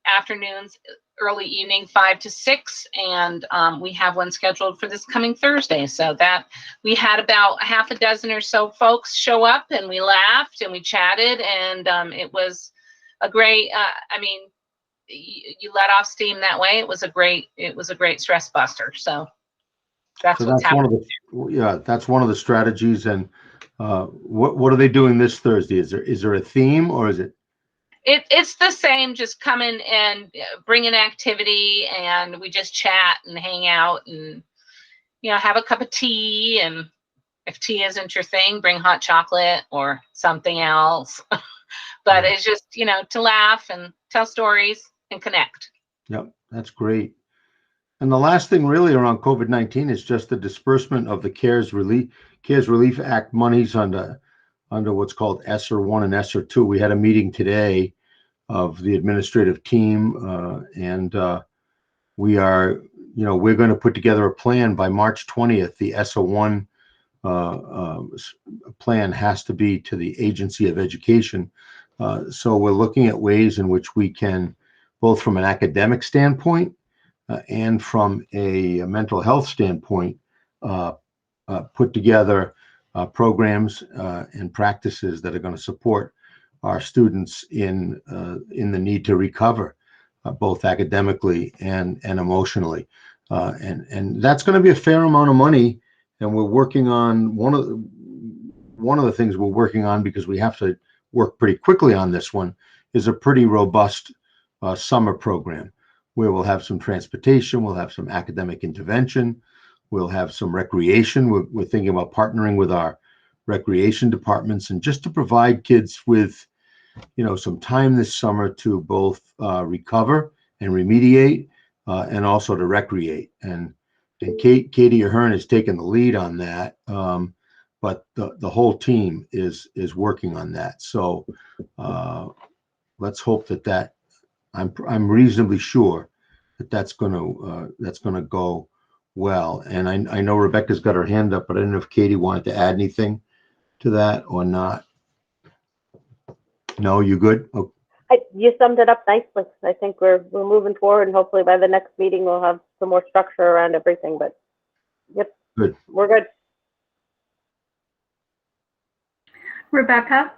afternoons, early evening, 5 to 6, and we have one scheduled for this coming Thursday. So that we had about half a dozen or so folks show up, and we laughed and we chatted, and it was a great. I mean, you let off steam that way. It was a great stress buster. So that's what's happening.
That's one of the strategies. And what are they doing this Thursday? Is there a theme, or is it?
It's the same, just come in and bring an activity, and we just chat and hang out and, have a cup of tea. And if tea isn't your thing, bring hot chocolate or something else. But it's just, to laugh and tell stories and connect.
Yep, that's great. And the last thing really around COVID-19 is just the disbursement of the CARES Relief Act monies under what's called ESSER 1 and ESSER 2. We had a meeting today of the administrative team, and we are, we're going to put together a plan by March 20th. The ESSER 1 plan has to be to the Agency of Education. So we're looking at ways in which we can, both from an academic standpoint and from a mental health standpoint, put together programs and practices that are going to support our students in the need to recover, both academically and emotionally, and that's going to be a fair amount of money. And we're working on one of the things we're working on, because we have to work pretty quickly on this one, is a pretty robust summer program where we'll have some transportation, we'll have some academic intervention, we'll have some recreation. We're thinking about partnering with our recreation departments, and just to provide kids with, some time this summer to both recover and remediate, and also to recreate. And Katie Ahern has taken the lead on that, but the whole team is working on that. So let's hope that I'm reasonably sure that's gonna go well. And I know Rebecca's got her hand up, but I don't know if Katie wanted to add anything to that or not. No, you good? Oh.
You summed it up nicely. I think we're moving forward, and hopefully by the next meeting we'll have some more structure around everything. But yep,
Good.
We're good.
Rebecca?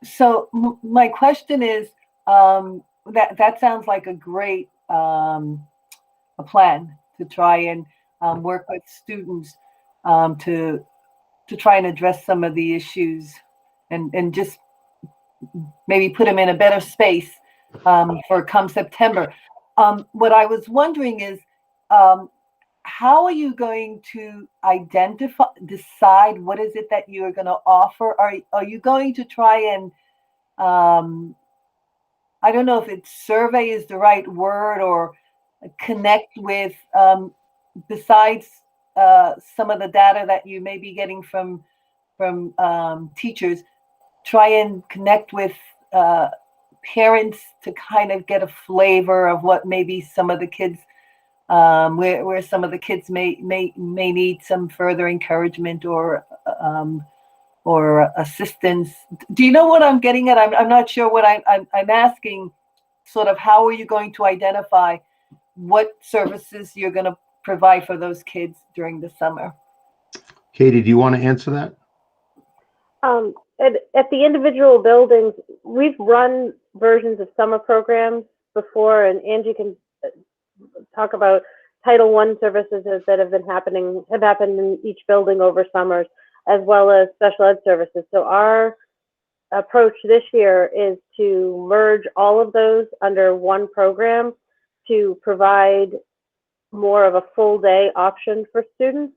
So my question is, that sounds like a great a plan to try and work with students to try and address some of the issues, and just maybe put them in a better space for come September. What I was wondering is, how are you going to decide what is it that you're going to offer? Are you going to try and, I don't know if it's survey is the right word, or connect with, besides some of the data that you may be getting from teachers, try and connect with parents to kind of get a flavor of what maybe some of the kids, where some of the kids may need some further encouragement or assistance. Do you know what I'm getting at? I'm not sure what I'm asking. Sort of, how are you going to identify what services you're going to provide for those kids during the summer?
Katie, do you want to answer that?
At the individual buildings, we've run versions of summer programs before, and Angie can talk about Title I services that have happened in each building over summers, as well as special ed services. So our approach this year is to merge all of those under one program to provide more of a full day option for students,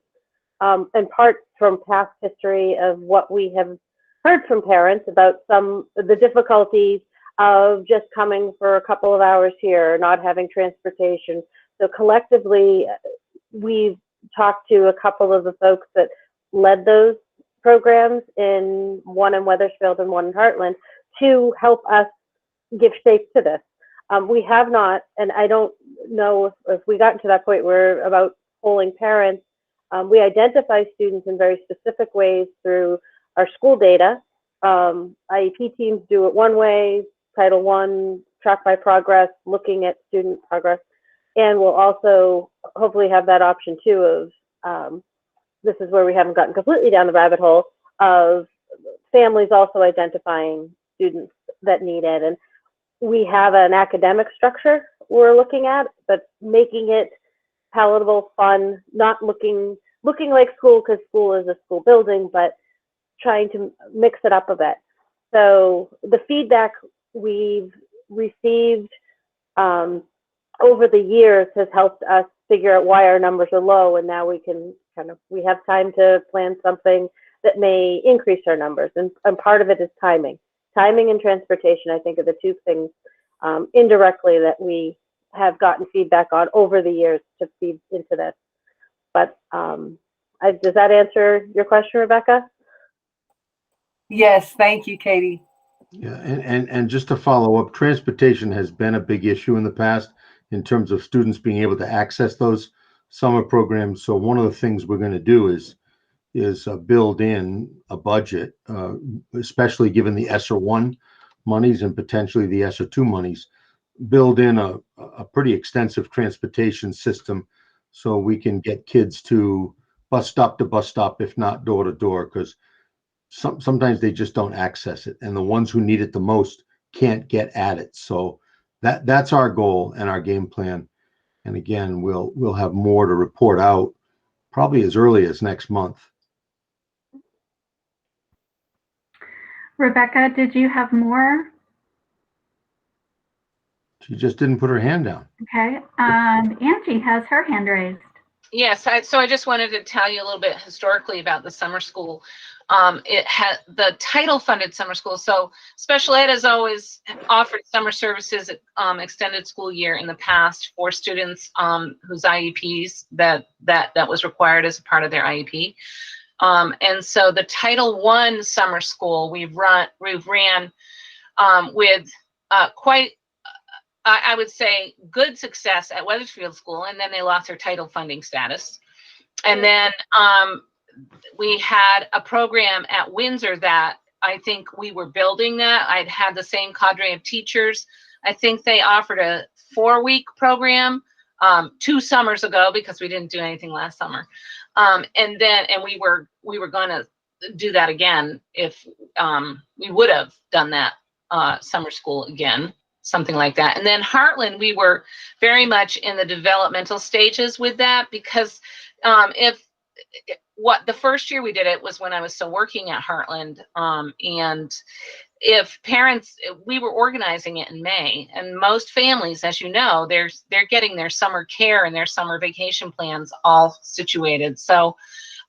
in part from past history of what we have heard from parents about the difficulties of just coming for a couple of hours here, not having transportation. So collectively, we've talked to a couple of the folks that led those programs, one in Wethersfield and one in Heartland, to help us give shape to this. We have not, and I don't know if we got to that point where about polling parents, we identify students in very specific ways through our school data. IEP teams do it one way, Title I, track by progress, looking at student progress. And we'll also hopefully have that option too of, this is where we haven't gotten completely down the rabbit hole, of families also identifying students that need it. And we have an academic structure we're looking at, but making it palatable, fun, not looking like school because school is a school building, but trying to mix it up a bit. So the feedback we've received over the years has helped us figure out why our numbers are low, and now we can we have time to plan something that may increase our numbers, and part of it is timing. Timing and transportation, I think, are the two things indirectly that we have gotten feedback on over the years to feed into this. But does that answer your question, Rebecca?
Yes, thank you, Katie.
Yeah, and just to follow up, transportation has been a big issue in the past in terms of students being able to access those summer programs. So one of the things we're going to do is build in a budget, especially given the ESSER 1 monies and potentially the ESSER 2 monies, build in a pretty extensive transportation system so we can get kids to bus stop, if not door to door, because sometimes they just don't access it, and the ones who need it the most can't get at it. So that's our goal and our game plan. And again, we'll have more to report out probably as early as next month.
Rebecca, did you have more?
She just didn't put her hand down.
Okay. Angie has her hand raised.
Yes, so I just wanted to tell you a little bit historically about the summer school. It had the title funded summer school. So special ed has always offered summer services extended school year in the past for students whose IEPs that was required as a part of their IEP. And so the Title I summer school we've ran with quite, I would say, good success at Wethersfield School, and then they lost their title funding status. And then we had a program at Windsor that I think we were building that. I'd had the same cadre of teachers. I think they offered a 4-week program 2 summers ago because we didn't do anything last summer. And we were going to do that again if we would have done that summer school again. Something like that. And then Heartland, we were very much in the developmental stages with that because the first year we did it was when I was still working at Heartland. And if parents, we were organizing it in May, and most families, as you know, they're getting their summer care and their summer vacation plans all situated. So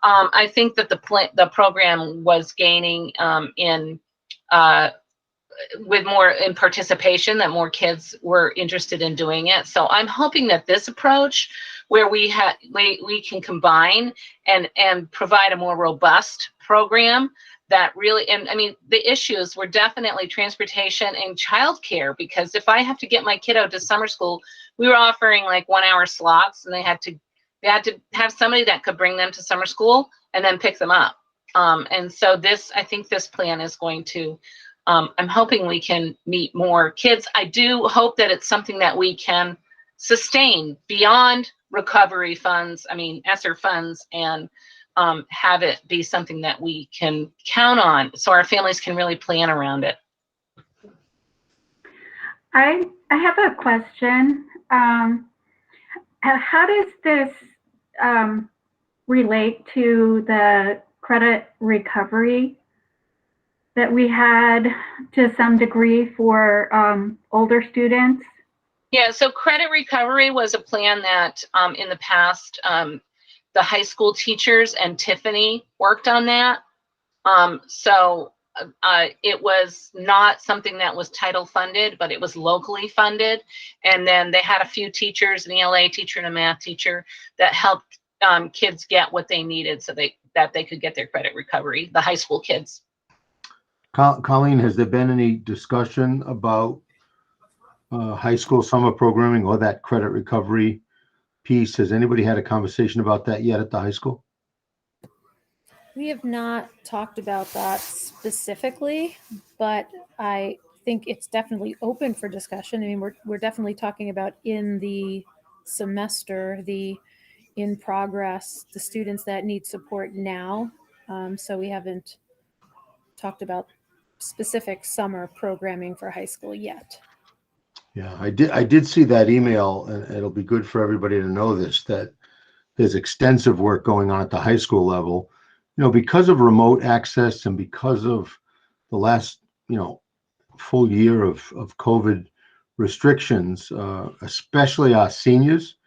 I think that the program was gaining with more in participation, that more kids were interested in doing it. So I'm hoping that this approach, where we can combine and provide a more robust program that really, and I mean, the issues were definitely transportation and childcare, because if I have to get my kiddo to summer school, we were offering like 1-hour slots, and they had to have somebody that could bring them to summer school and then pick them up. And so I think this plan is going to, I'm hoping we can meet more kids. I do hope that it's something that we can sustain beyond recovery funds, ESSER funds, and have it be something that we can count on so our families can really plan around it.
I have a question. how does this relate to the credit recovery that we had to some degree for older students?
Yeah, so credit recovery was a plan that in the past, the high school teachers and Tiffany worked on that. It was not something that was title funded, but it was locally funded. And then they had a few teachers, an ELA teacher and a math teacher, that helped kids get what they needed so that they could get their credit recovery, the high school kids.
Colleen, has there been any discussion about high school summer programming or that credit recovery piece? Has anybody had a conversation about that yet at the high school?
We have not talked about that specifically, but I think it's definitely open for discussion. I mean, we're definitely talking about in the semester, the in progress, the students that need support now. So we haven't talked about specific summer programming for high school yet.
Yeah, I did see that email, and it'll be good for everybody to know this, that there's extensive work going on at the high school level. You know, because of remote access and because of the last, full year of COVID restrictions, especially our seniors.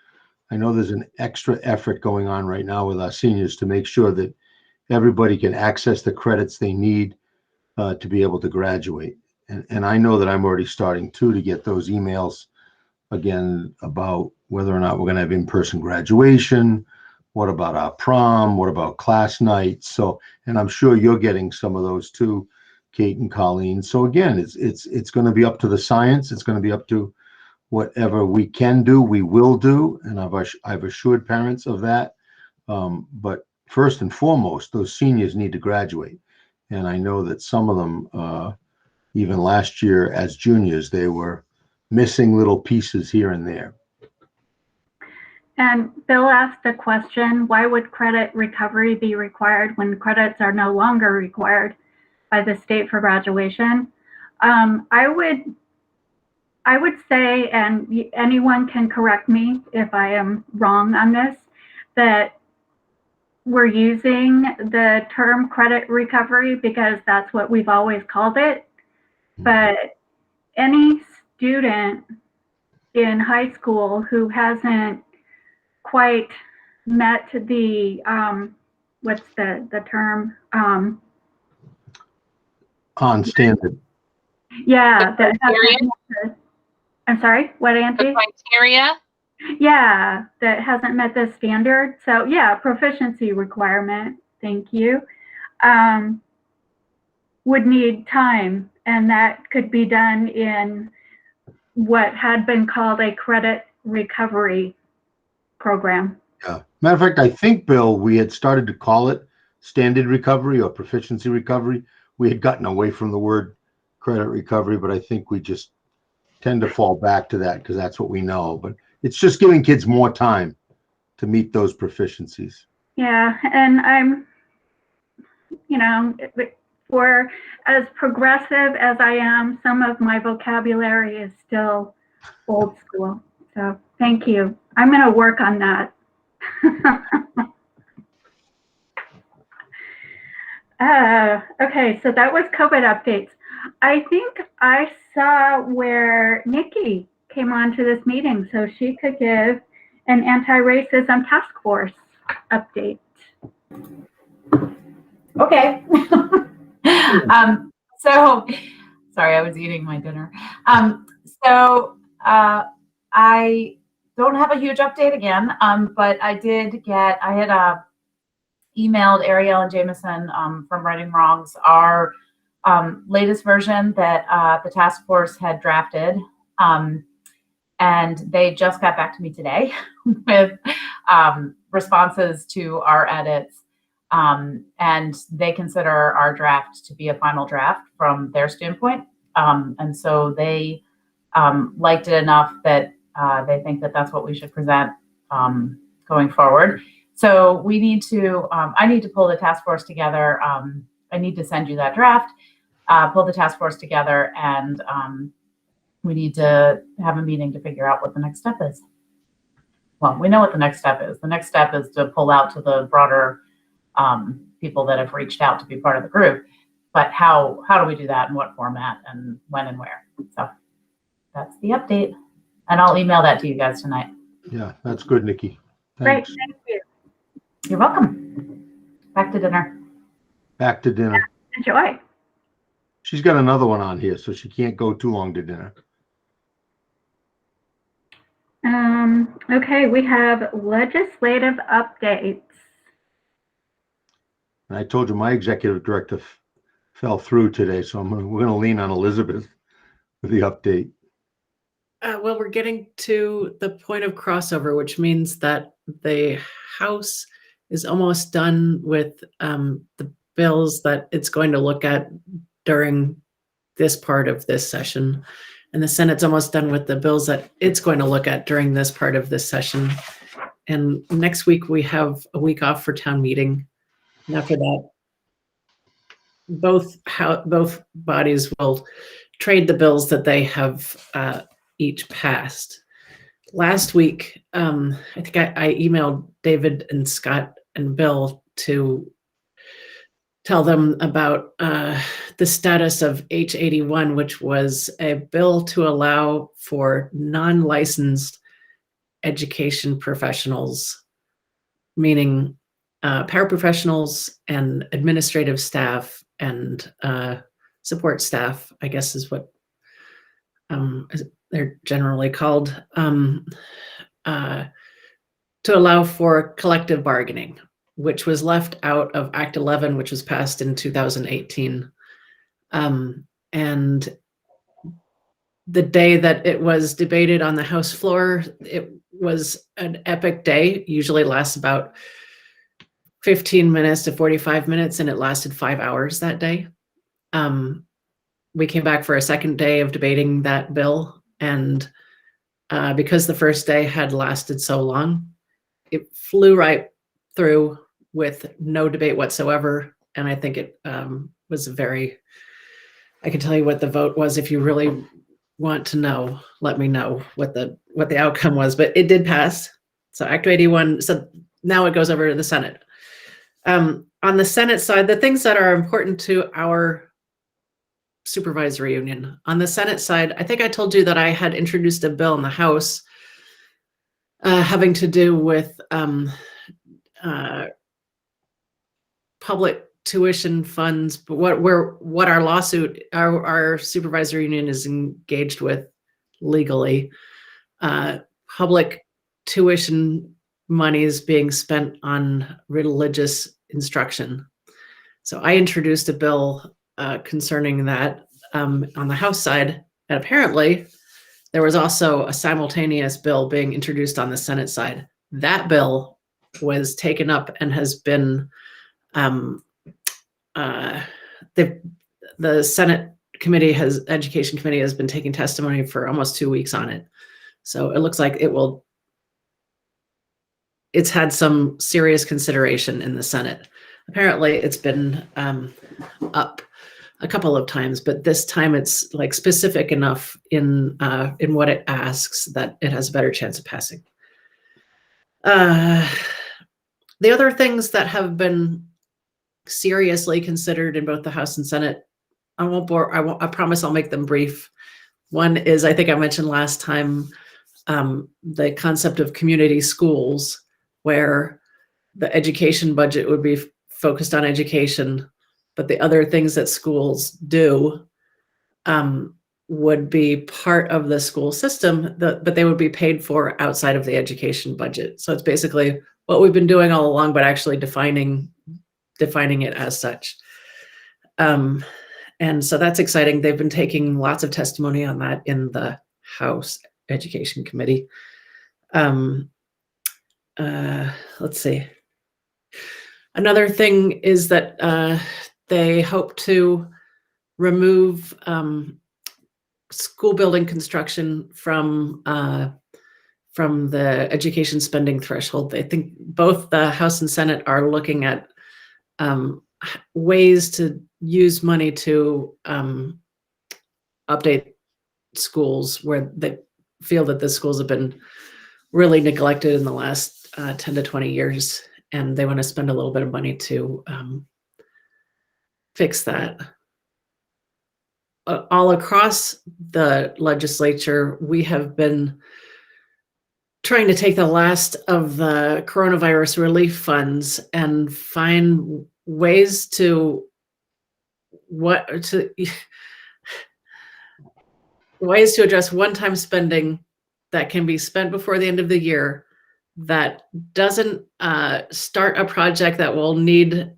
I know there's an extra effort going on right now with our seniors to make sure that everybody can access the credits they need to be able to graduate. And I know that I'm already starting to get those emails again about whether or not we're going to have in-person graduation. What about our prom? What about class nights? So, and I'm sure you're getting some of those too, Kate and Colleen. So again, it's going to be up to the science. It's going to be up to whatever we can do, we will do, and I've assured parents of that. But first and foremost, those seniors need to graduate, and I know that some of them, even last year as juniors, they were missing little pieces here and there.
And Bill asked a question, why would credit recovery be required when credits are no longer required by the state for graduation? I would say, and anyone can correct me if I am wrong on this, that we're using the term credit recovery because that's what we've always called it. But any student in high school who hasn't quite met the what's the term
On standard.
Yeah,
The criteria?
I'm sorry, what, Auntie?
The criteria?
Yeah, that hasn't met the standard. So yeah, proficiency requirement, thank you, would need time, and that could be done in what had been called a credit recovery program.
Yeah. Matter of fact, I think, Bill, we had started to call it standard recovery or proficiency recovery. We had gotten away from the word credit recovery, but I think we just tend to fall back to that because that's what we know. But it's just giving kids more time to meet those proficiencies.
Yeah, and I'm, for as progressive as I am, some of my vocabulary is still old school. So thank you. I'm going to work on that. Okay, so that was COVID updates. I think I saw where Nikki came on to this meeting, so she could give an anti-racism task force update.
Okay. So sorry, I was eating my dinner. I don't have a huge update again, but I had emailed Ariel and Jameson from Righting Wrongs our latest version that the task force had drafted. And they just got back to me today with responses to our edits. And they consider our draft to be a final draft from their standpoint. And so they liked it enough that they think that that's what we should present going forward. So we need to, I need to pull the task force together. I need to send you that draft, pull the task force together, and we need to have a meeting to figure out what the next step is. well, we know what the next step is. The next step is to pull out to the broader people that have reached out to be part of the group. But how do we do that, and what format, and when and where? So that's the update. And I'll email that to you guys tonight.
Yeah, that's good, Nikki.
Great,
Thanks.
thank you.
You're welcome. Back to dinner.
Back to dinner.
Enjoy.
She's got another one on here, so she can't go too long to dinner.
Okay, we have legislative updates.
And I told you my executive director fell through today, so we're going to lean on Elizabeth with the update.
Well, we're getting to the point of crossover, which means that the House is almost done with the bills that it's going to look at during this part of this session. And the Senate's almost done with the bills that it's going to look at during this part of this session. And next week, we have a week off for town meeting. And after that, both bodies will trade the bills that they have each passed. Last week, I think I emailed David and Scott and Bill to tell them about the status of H81, which was a bill to allow for non-licensed education professionals, meaning paraprofessionals and administrative staff and support staff, I guess is what they're generally called, to allow for collective bargaining, which was left out of Act 11, which was passed in 2018. And the day that it was debated on the House floor, it was an epic day. Usually lasts about 15 minutes to 45 minutes, and it lasted 5 hours that day. We came back for a second day of debating that bill, and because the first day had lasted so long, it flew right through with no debate whatsoever. And I think it was I can tell you what the vote was. If you really want to know, let me know what the outcome was, but it did pass. So Act 81, so now it goes over to the Senate. On the Senate side, the things that are important to our supervisory union. On the Senate side, I think I told you that I had introduced a bill in the House having to do with public tuition funds, but what our lawsuit, our supervisory union is engaged with legally, public tuition monies being spent on religious instruction. So I introduced a bill concerning that on the House side, and apparently there was also a simultaneous bill being introduced on the Senate side. That bill was taken up and has been the Senate Education Committee has been taking testimony for almost 2 weeks on it. So it looks like it's had some serious consideration in the Senate. Apparently it's been up a couple of times, but this time it's like specific enough in what it asks that it has a better chance of passing. The other things that have been seriously considered in both the House and Senate, I won't bore. I promise I'll make them brief. One is, I think I mentioned last time, the concept of community schools, where the education budget would be focused on education, but the other things that schools do would be part of the school system, but they would be paid for outside of the education budget. So it's basically what we've been doing all along, but actually defining it as such. And so that's exciting. They've been taking lots of testimony on that in the House Education Committee. Let's see. Another thing is that they hope to remove school building construction from the education spending threshold. I think both the House and Senate are looking at ways to use money to update schools where they feel that the schools have been really neglected in the last 10 to 20 years, and they want to spend a little bit of money to fix that. All across the legislature, we have been trying to take the last of the coronavirus relief funds and find ways to address one-time spending that can be spent before the end of the year that doesn't start a project that will need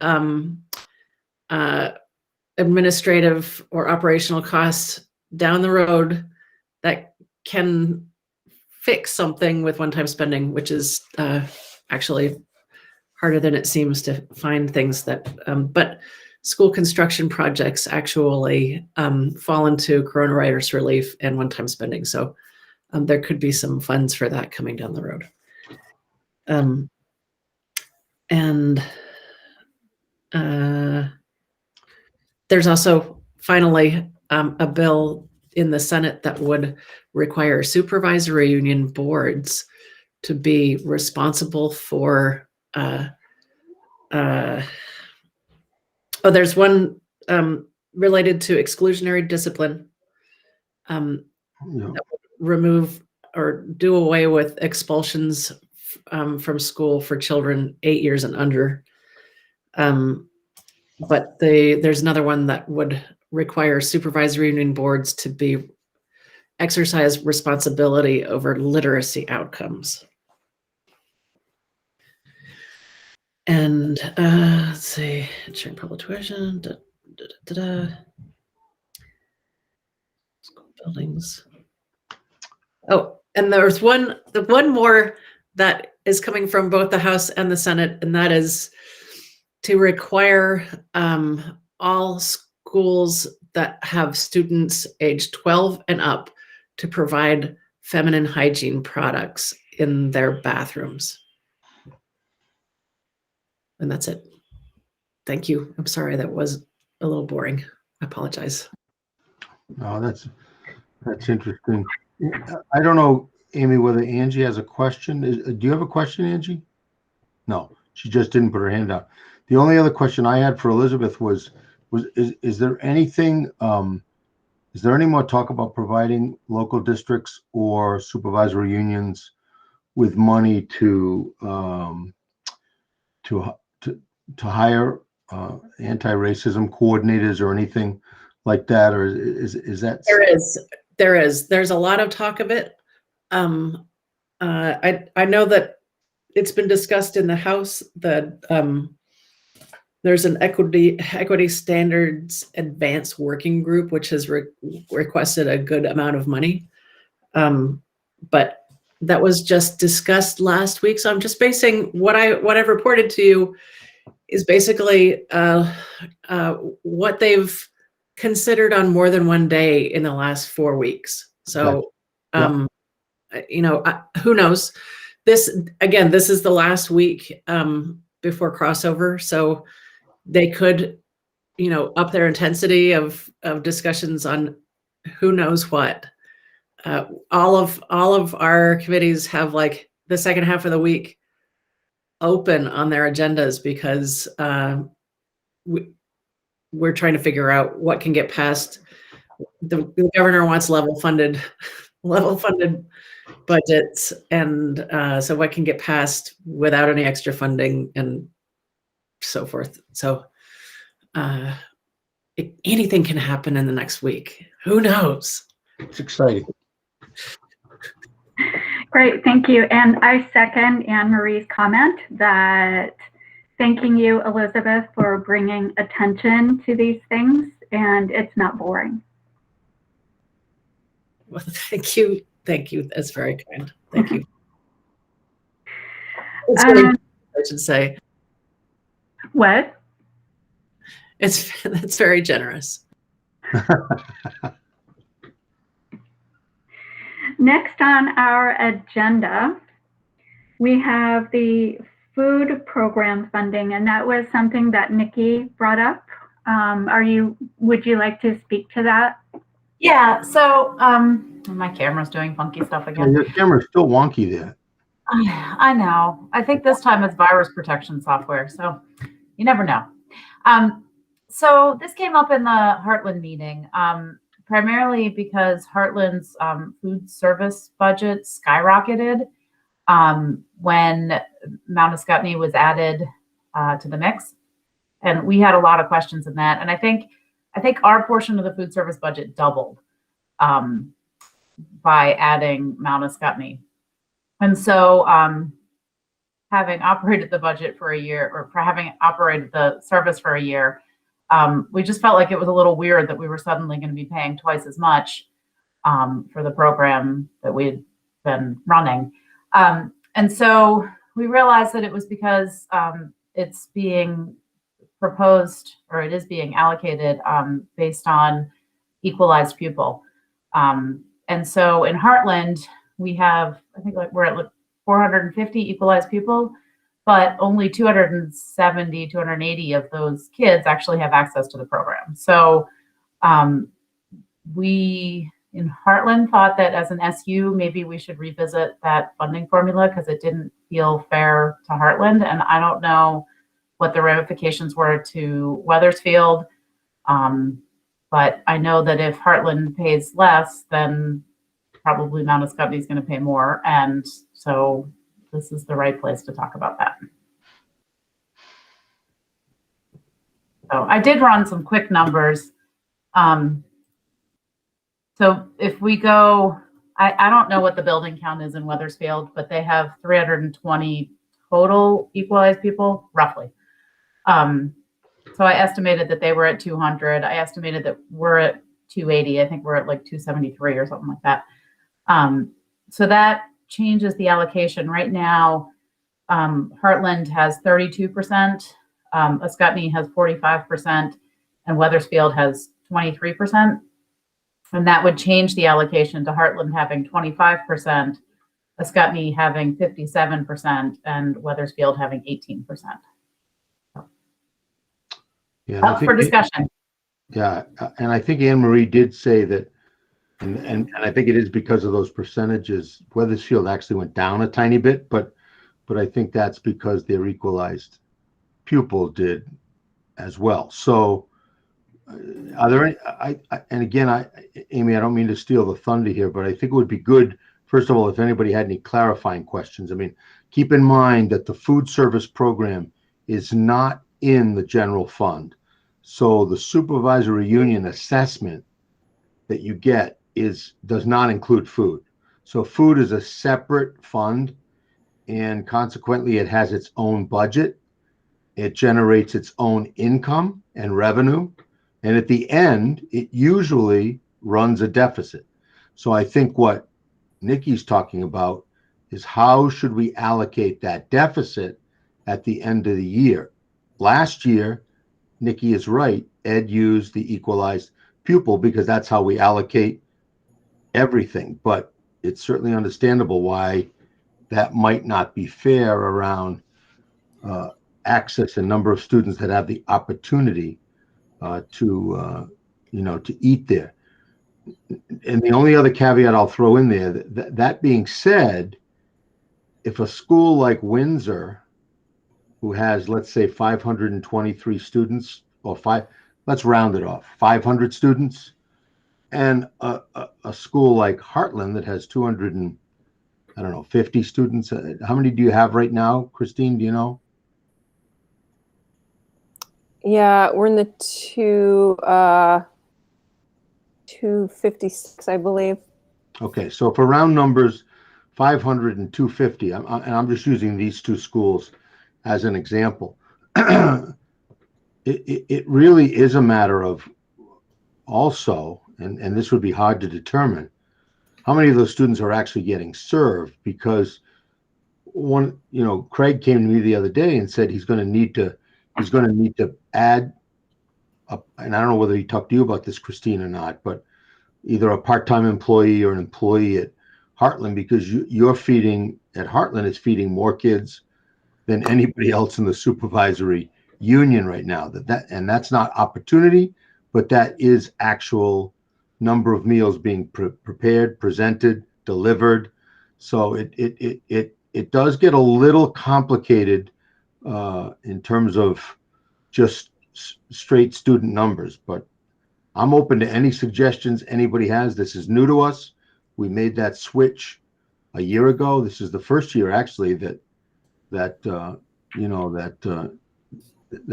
administrative or operational costs down the road, that can fix something with one-time spending, which is actually harder than it seems to find things that, but school construction projects actually fall into coronavirus relief and one-time spending. So there could be some funds for that coming down the road. And there's also finally a bill in the Senate that would require supervisory union boards to be responsible for there's one related to exclusionary discipline, that would remove or do away with expulsions from school for children 8 years and under. But there's another one that would require supervisory union boards to exercise responsibility over literacy outcomes. And let's see, ensuring public tuition, school buildings. Oh, and there's one more that is coming from both the House and the Senate, and that is to require all schools that have students aged 12 and up to provide feminine hygiene products in their bathrooms. And that's it. Thank you. I'm sorry that was a little boring. I apologize.
No, that's interesting. I don't know, Amy, whether Angie has a question. Do you have a question, Angie? No, she just didn't put her hand out. The only other question I had for Elizabeth was is there anything, is there any more talk about providing local districts or supervisory unions with money to hire anti-racism coordinators or anything like that, or is that?
There's a lot of talk of it. I know that it's been discussed in the House that there's an equity standards advanced working group which has requested a good amount of money, but that was just discussed last week. So I'm just basing what I've reported to you is basically what they've considered on more than one day in the last 4 weeks. So, you know, who knows? This is the last week before crossover. So they could, you know, up their intensity of discussions on who knows what. All of our committees have like the second half of the week open on their agendas because we're trying to figure out what can get passed. The governor wants level funded budgets, and so what can get passed without any extra funding and so forth. So anything can happen in the next week. Who knows?
It's exciting.
Great, thank you. And I second Anne Marie's comment that thanking you, Elizabeth, for bringing attention to these things, and it's not boring.
Well, thank you. Thank you. That's very kind. Thank you. It's very, I should say.
What?
That's very generous.
Next on our agenda, we have the food program funding, and that was something that Nikki brought up. Would you like to speak to that?
Yeah, so my camera's doing funky stuff again.
Your camera's still wonky there.
I know. I think this time it's virus protection software, so you never know. So this came up in the Heartland meeting, primarily because Heartland's food service budget skyrocketed when Mount Escutney was added to the mix, and we had a lot of questions in that. And I think our portion of the food service budget doubled by adding Mount Escutney. And so, having operated the budget for a year, or for having operated the service for a year, we just felt like it was a little weird that we were suddenly going to be paying twice as much for the program that we had been running. And so we realized that it was because it's being proposed, or it is being allocated based on equalized pupil. And so in Heartland, we have, I think we're at 450 equalized pupil, but only 270, 280 of those kids actually have access to the program. So we in Heartland thought that as an SU, maybe we should revisit that funding formula because it didn't feel fair to Heartland. And I don't know what the ramifications were to Wethersfield. But I know that if Heartland pays less, then probably Mount Escutney is going to pay more. And so this is the right place to talk about that. So I did run some quick numbers. So if we go, I don't know what the building count is in Wethersfield, but they have 320 total equalized people, roughly. So I estimated that they were at 200. I estimated that we're at 280. I think we're at like 273 or something like that. So that changes the allocation. Right now, Heartland has 32%, Escutney has 45%, and Wethersfield has 23%. And that would change the allocation to Heartland having 25%, Escutney having 57%, and Wethersfield having 18%.
Yeah,
Up for discussion.
Yeah, and I think Anne Marie did say that, and I think it is because of those percentages. Wethersfield actually went down a tiny bit, but I think that's because their equalized pupil did as well. So, are there any? And again, Amy, I don't mean to steal the thunder here, but I think it would be good, first of all, if anybody had any clarifying questions. I mean, keep in mind that the food service program is not in the general fund. So the supervisory union assessment that you get does not include food. So food is a separate fund, and consequently it has its own budget. It generates its own income and revenue. And at the end, it usually runs a deficit. So I think what Nikki's talking about is how should we allocate that deficit at the end of the year? Last year, Nikki is right, Ed used the equalized pupil because that's how we allocate everything. But it's certainly understandable why that might not be fair around access and number of students that have the opportunity to eat there. And the only other caveat I'll throw in there, that being said, if a school like Windsor, who has, let's say, 523 students, or let's round it off, 500 students, and a school like Heartland that has 50 students. How many do you have right now, Christine? Do you know?
Yeah, we're in the 256, I believe. Okay,
so for round numbers, 500 and 250, and I'm just using these two schools as an example. It really is a matter of also, and this would be hard to determine, how many of those students are actually getting served, because Craig came to me the other day and said he's going to need to add up, and I don't know whether he talked to you about this, Christine, or not, but either a part-time employee or an employee at Heartland, because you're feeding at Heartland is feeding more kids than anybody else in the supervisory union right now. And that's not opportunity, but that is actual number of meals being prepared, presented, delivered. So it it does get a little complicated in terms of just straight student numbers, but I'm open to any suggestions anybody has. This is new to us. We made that switch a year ago. This is the first year actually that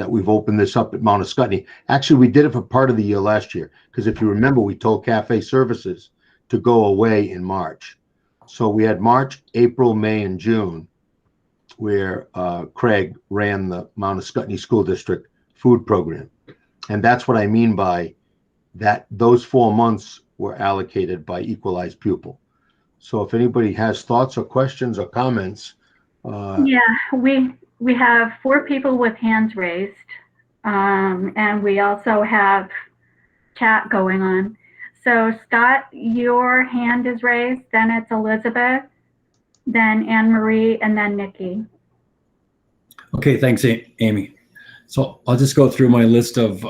we've opened this up at Mount Scottney. Actually, we did it for part of the year last year, because if you remember, we told cafe services to go away in March. So we had March, April, May, and June, where Craig ran the Mount Scottney School District food program. And that's what I mean by that. Those 4 months were allocated by equalized pupil. So if anybody has thoughts or questions or comments.
Yeah, we have 4 people with hands raised, and we also have chat going on. So Scott, your hand is raised, then it's Elizabeth, then Anne Marie, and then Nikki.
Okay, thanks, Amy. So I'll just go through my list of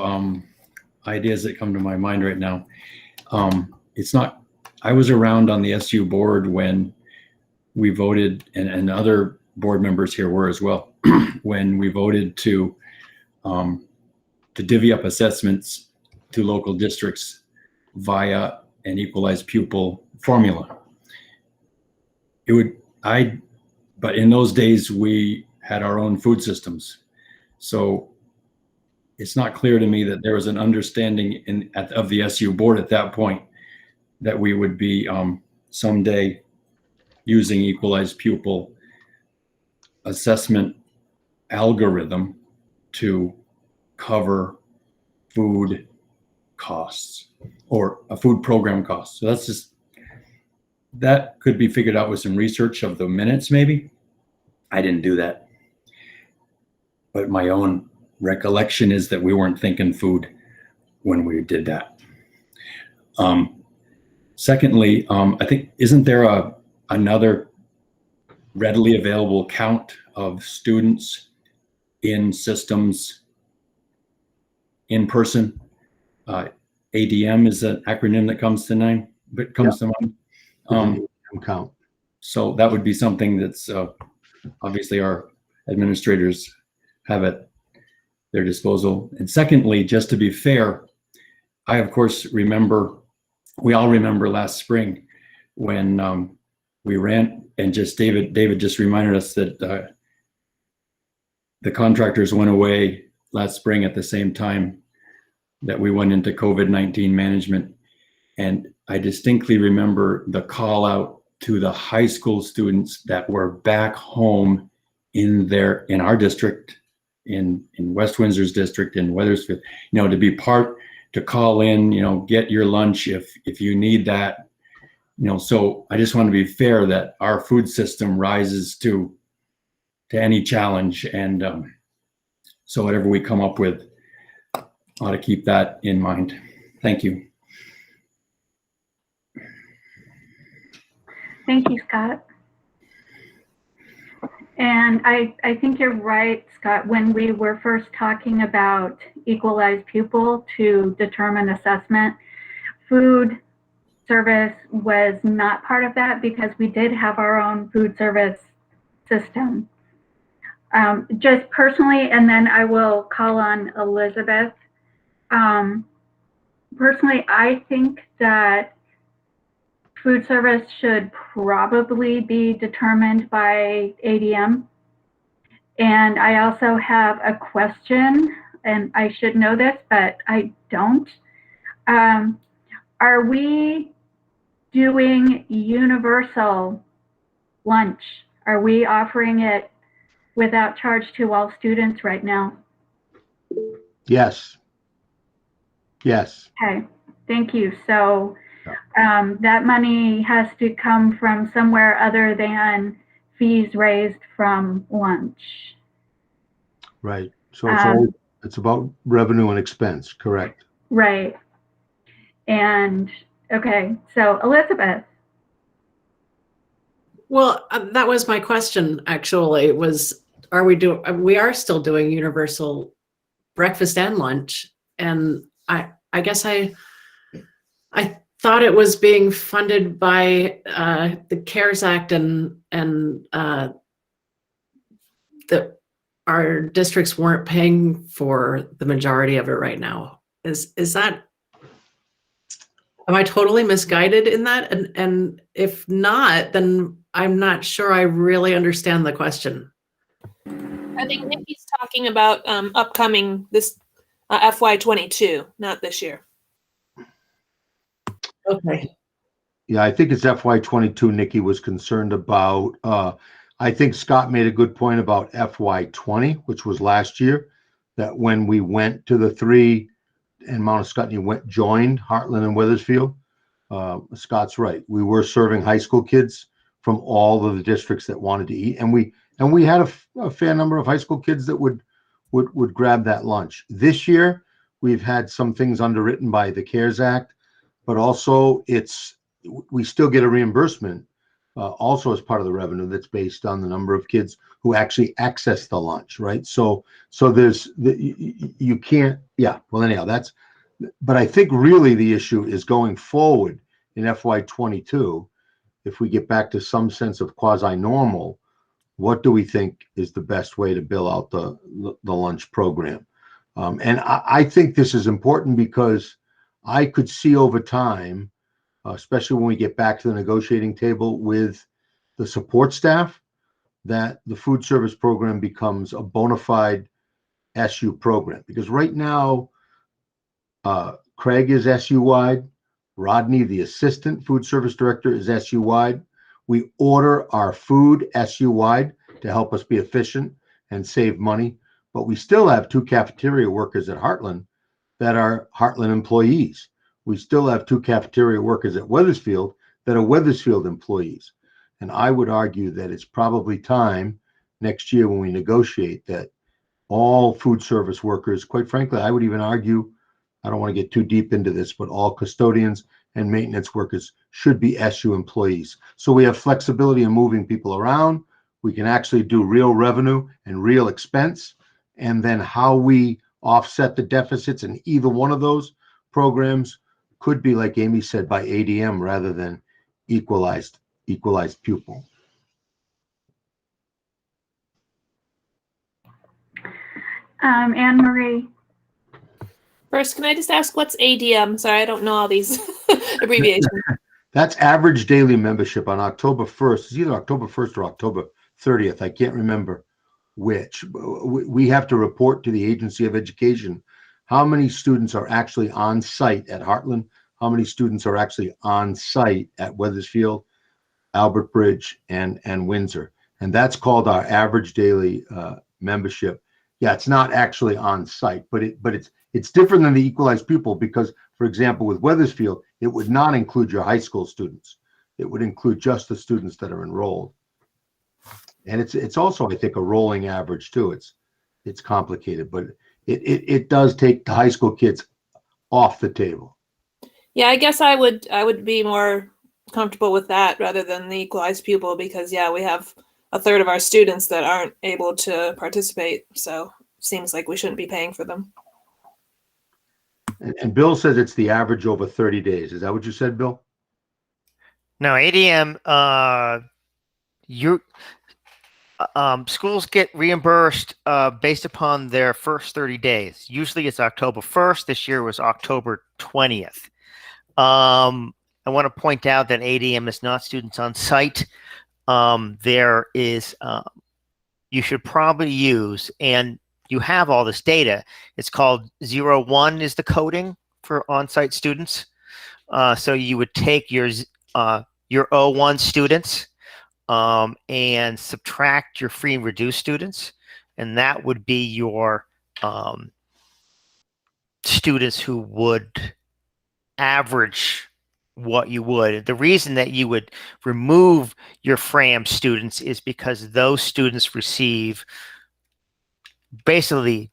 ideas that come to my mind right now. I was around on the SU board when we voted, and other board members here were as well, when we voted to divvy up assessments to local districts via an equalized pupil formula. But in those days we had our own food systems. So it's not clear to me that there was an understanding of the SU board at that point that we would be someday using equalized pupil assessment algorithm to cover food costs or a food program cost. So that could be figured out with some research of the minutes, maybe. I didn't do that. But my own recollection is that we weren't thinking food when we did that. Secondly, I think, isn't there another readily available count of students in systems in person? ADM is an acronym that comes to mind.
Count.
So that would be something that's obviously our administrators have at their disposal. And secondly, just to be fair, I of course we all remember last spring when we ran, and just David just reminded us that the contractors went away last spring at the same time that we went into COVID-19 management. And I distinctly remember the call out to the high school students that were back home in our district, in West Windsor's district, in Wethersfield, to call in, get your lunch if you need that. So I just want to be fair that our food system rises to any challenge. And so whatever we come up with, ought to keep that in mind. Thank you.
Thank you, Scott. And I think you're right, Scott, when we were first talking about equalized pupil to determine assessment, food service was not part of that because we did have our own food service system. Just personally, and then I will call on Elizabeth. Personally, I think that food service should probably be determined by ADM. And I also have a question, and I should know this, but I don't. Are we doing universal lunch? Are we offering it without charge to all students right now?
Yes. Yes.
Okay, thank you. So that money has to come from somewhere other than fees raised from lunch.
Right. So it's about revenue and expense, correct?
Right. And okay, so Elizabeth.
Well, that was my question actually, we are still doing universal breakfast and lunch. And I guess I thought it was being funded by the CARES Act and that our districts weren't paying for the majority of it right now. Is that, am I totally misguided in that? And if not, then I'm not sure I really understand the question.
I think Nikki's talking about upcoming this FY22, not this year.
Okay.
Yeah, I think it's FY22 Nikki was concerned about. I think Scott made a good point about FY20, which was last year, that when we went to the 3 and Mount Scottney joined Heartland and Weathersfield. Scott's right. We were serving high school kids from all of the districts that wanted to eat, and we had a fair number of high school kids that would grab that lunch. This year, we've had some things underwritten by the CARES Act, but also we still get a reimbursement also as part of the revenue that's based on the number of kids who actually access the lunch, right? So there's you can't, yeah. Well, anyhow, but I think really the issue is going forward in FY22. If we get back to some sense of quasi-normal, what do we think is the best way to bill out the lunch program? And I think this is important because I could see over time, especially when we get back to the negotiating table with the support staff, that the food service program becomes a bona fide SU program. Because right now, Craig is SU-wide, Rodney, the assistant food service director, is SU-wide. We order our food SU-wide to help us be efficient and save money, but we still have 2 cafeteria workers at Heartland that are Heartland employees. We still have 2 cafeteria workers at Weathersfield that are Weathersfield employees. And I would argue that it's probably time next year when we negotiate that all food service workers, quite frankly, I would even argue, I don't want to get too deep into this, but all custodians and maintenance workers should be SU employees. So we have flexibility in moving people around. We can actually do real revenue and real expense. And then how we offset the deficits in either one of those programs could be, like Amy said, by ADM rather than equalized pupil.
Anne Marie.
First, can I just ask what's ADM? Sorry, I don't know all these abbreviations.
That's average daily membership on October 1st. It's either October 1st or October 30th. I can't remember which. We have to report to the Agency of Education how many students are actually on site at Heartland, how many students are actually on site at Weathersfield, Albert Bridge, and Windsor. And that's called our average daily membership. Yeah, it's not actually on site, but it's different than the equalized pupil because, for example, with Weathersfield, it would not include your high school students. It would include just the students that are enrolled. And it's also, I think, a rolling average too. It's complicated, but it does take the high school kids off the table.
Yeah, I guess I would be more comfortable with that rather than the equalized pupil because we have a third of our students that aren't able to participate. So it seems like we shouldn't be paying for them.
And Bill says it's the average over 30 days. Is that what you said, Bill?
No, ADM, schools get reimbursed based upon their first 30 days. Usually it's October 1st. This year was October 20th. I want to point out that ADM is not students on site. There is, you should probably use, and you have all this data. It's called 01 is the coding for on-site students. So you would take your 01 students and subtract your free and reduced students, and that would be your students who would average what you would. The reason that you would remove your FRAM students is because those students receive basically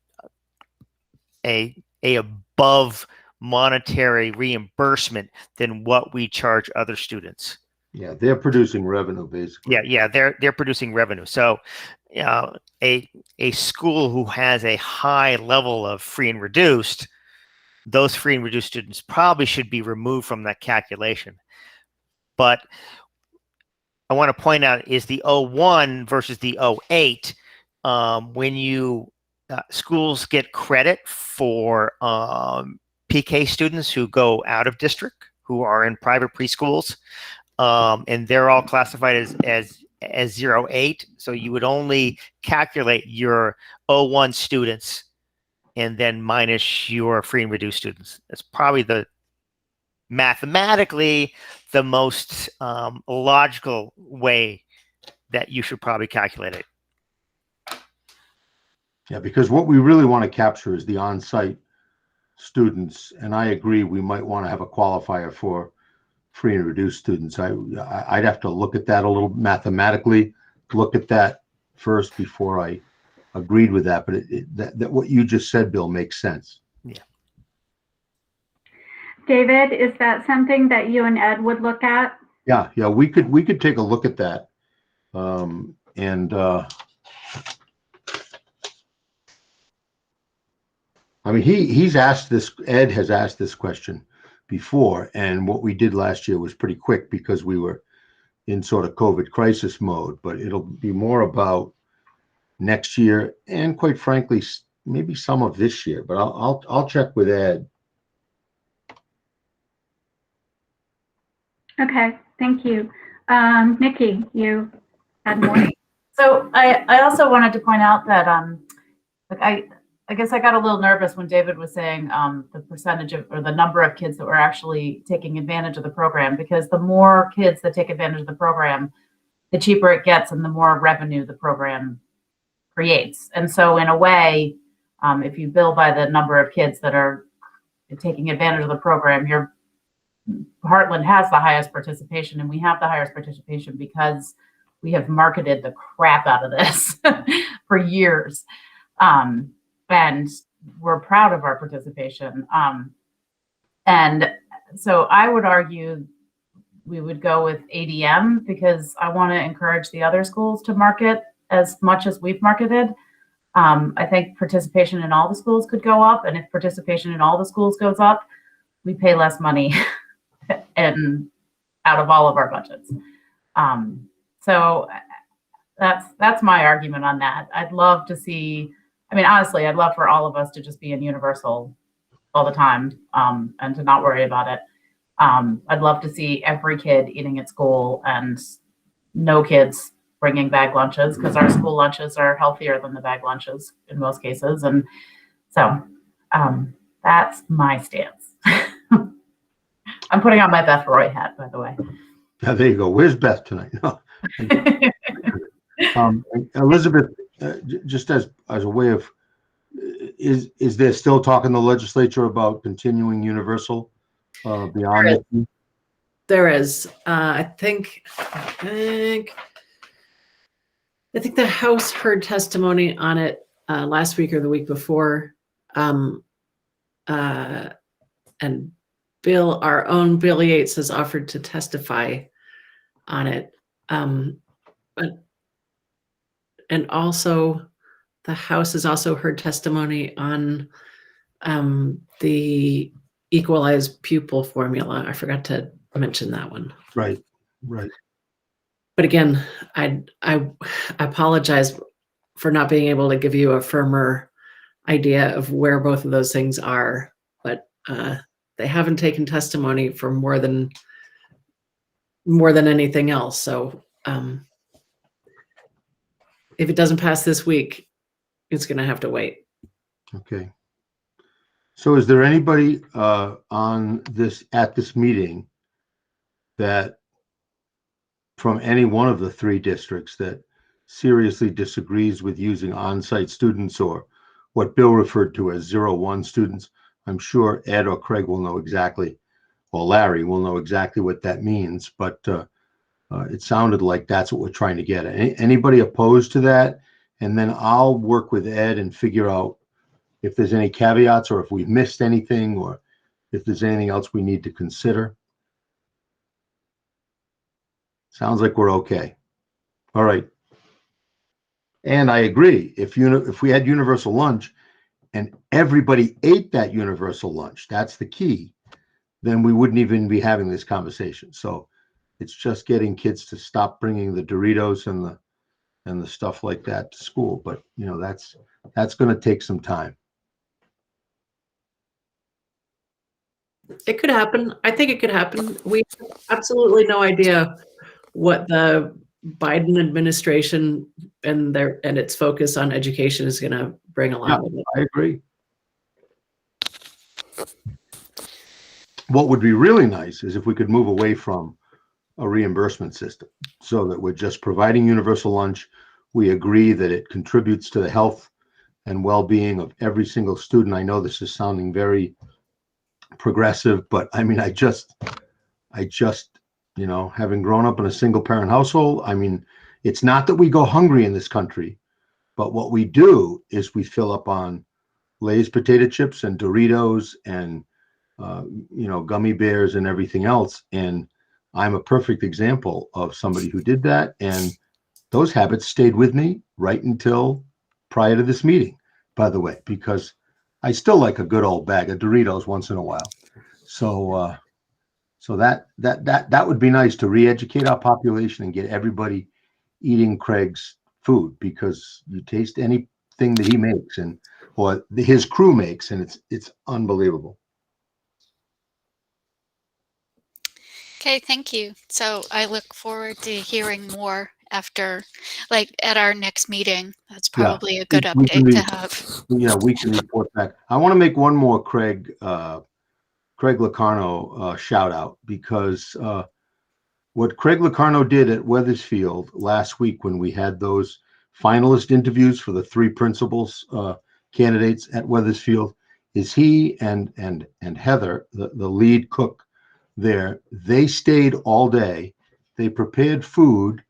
a above monetary reimbursement than what we charge other students.
Yeah, they're producing revenue basically.
Yeah, they're producing revenue. So a school who has a high level of free and reduced those free and reduced students probably should be removed from that calculation. But I want to point out is the 01 versus the 08. When you schools get credit for PK students who go out of district, who are in private preschools, and they're all classified as 08. So you would only calculate your 01 students and then minus your free and reduced students. That's probably the mathematically the most logical way that you should probably calculate it.
Yeah, because what we really want to capture is the on-site students, and I agree we might want to have a qualifier for free and reduced students. I'd have to look at that a little mathematically, look at that first before I agreed with that. But that what you just said, Bill, makes sense.
Yeah.
David, is that something that you and Ed would look at?
Yeah, we could take a look at that, I mean, he's asked this. Ed has asked this question before, and what we did last year was pretty quick because we were in sort of COVID crisis mode. But it'll be more about next year, and quite frankly, maybe some of this year. But I'll check with Ed.
Okay, thank you. Nikki, you had more.
So I also wanted to point out that like I guess I got a little nervous when David was saying the percentage of or the number of kids that were actually taking advantage of the program, because the more kids that take advantage of the program, the cheaper it gets and the more revenue the program creates. And so in a way, if you bill by the number of kids that are taking advantage of the program, Heartland has the highest participation, and we have the highest participation because we have marketed the crap out of this for years. And we're proud of our participation. And so I would argue we would go with ADM because I want to encourage the other schools to market as much as we've marketed. I think participation in all the schools could go up, and if participation in all the schools goes up, we pay less money and out of all of our budgets. So that's my argument on that. I'd love to see, I mean, honestly, I'd love for all of us to just be in Universal all the time and to not worry about it. I'd love to see every kid eating at school and no kids bringing bag lunches, because our school lunches are healthier than the bag lunches in most cases. And so that's my stance. I'm putting on my Beth Roy hat, by the way.
Yeah, there you go. Where's Beth tonight? No. Elizabeth, just as a way of, is there still talk in the legislature about continuing universal beyond it?
There is. I think the House heard testimony on it last week or the week before, and our own Bill Yates has offered to testify on it. And also the House has also heard testimony on the equalized pupil formula. I forgot to mention that one.
Right.
But again, I apologize for not being able to give you a firmer idea of where both of those things are, but they haven't taken testimony for more than anything else. So if it doesn't pass this week, it's going to have to wait.
Okay. So is there anybody at this meeting that from any one of the three districts that seriously disagrees with using on-site students, or what Bill referred to as 01 students? I'm sure Ed or Craig will know exactly, or Larry will know exactly what that means, but it sounded like that's what we're trying to get at. Anybody opposed to that? And then I'll work with Ed and figure out if there's any caveats, or if we've missed anything, or if there's anything else we need to consider. Sounds like we're okay. All right. And I agree. If we had universal lunch, and everybody ate that universal lunch, that's the key, then we wouldn't even be having this conversation. So it's just getting kids to stop bringing the Doritos and the stuff like that to school. But you know, that's going to take some time.
It could happen. I think it could happen. We have absolutely no idea what the Biden administration and its focus on education is going to bring along with it.
I agree. What would be really nice is if we could move away from a reimbursement system so that we're just providing universal lunch. We agree that it contributes to the health and well-being of every single student. I know this is sounding very progressive, but I mean, I just, you know, having grown up in a single parent household, I mean, it's not that we go hungry in this country, but what we do is we fill up on Lay's potato chips and Doritos and, you know, gummy bears and everything else. And I'm a perfect example of somebody who did that. And those habits stayed with me right until prior to this meeting, by the way, because I still like a good old bag of Doritos once in a while. So, so that would be nice to re-educate our population and get everybody eating Craig's food, because you taste anything that he makes or his crew makes, and it's unbelievable.
Okay, thank you. So I look forward to hearing more after, like, at our next meeting. That's probably a good update to have.
Yeah, we can report back. I want to make one more Craig Locarno shout out, because what Craig Locarno did at Wethersfield last week when we had those finalist interviews for the 3 principals candidates at Wethersfield is he and Heather, the lead cook there, they stayed all day. They prepared food,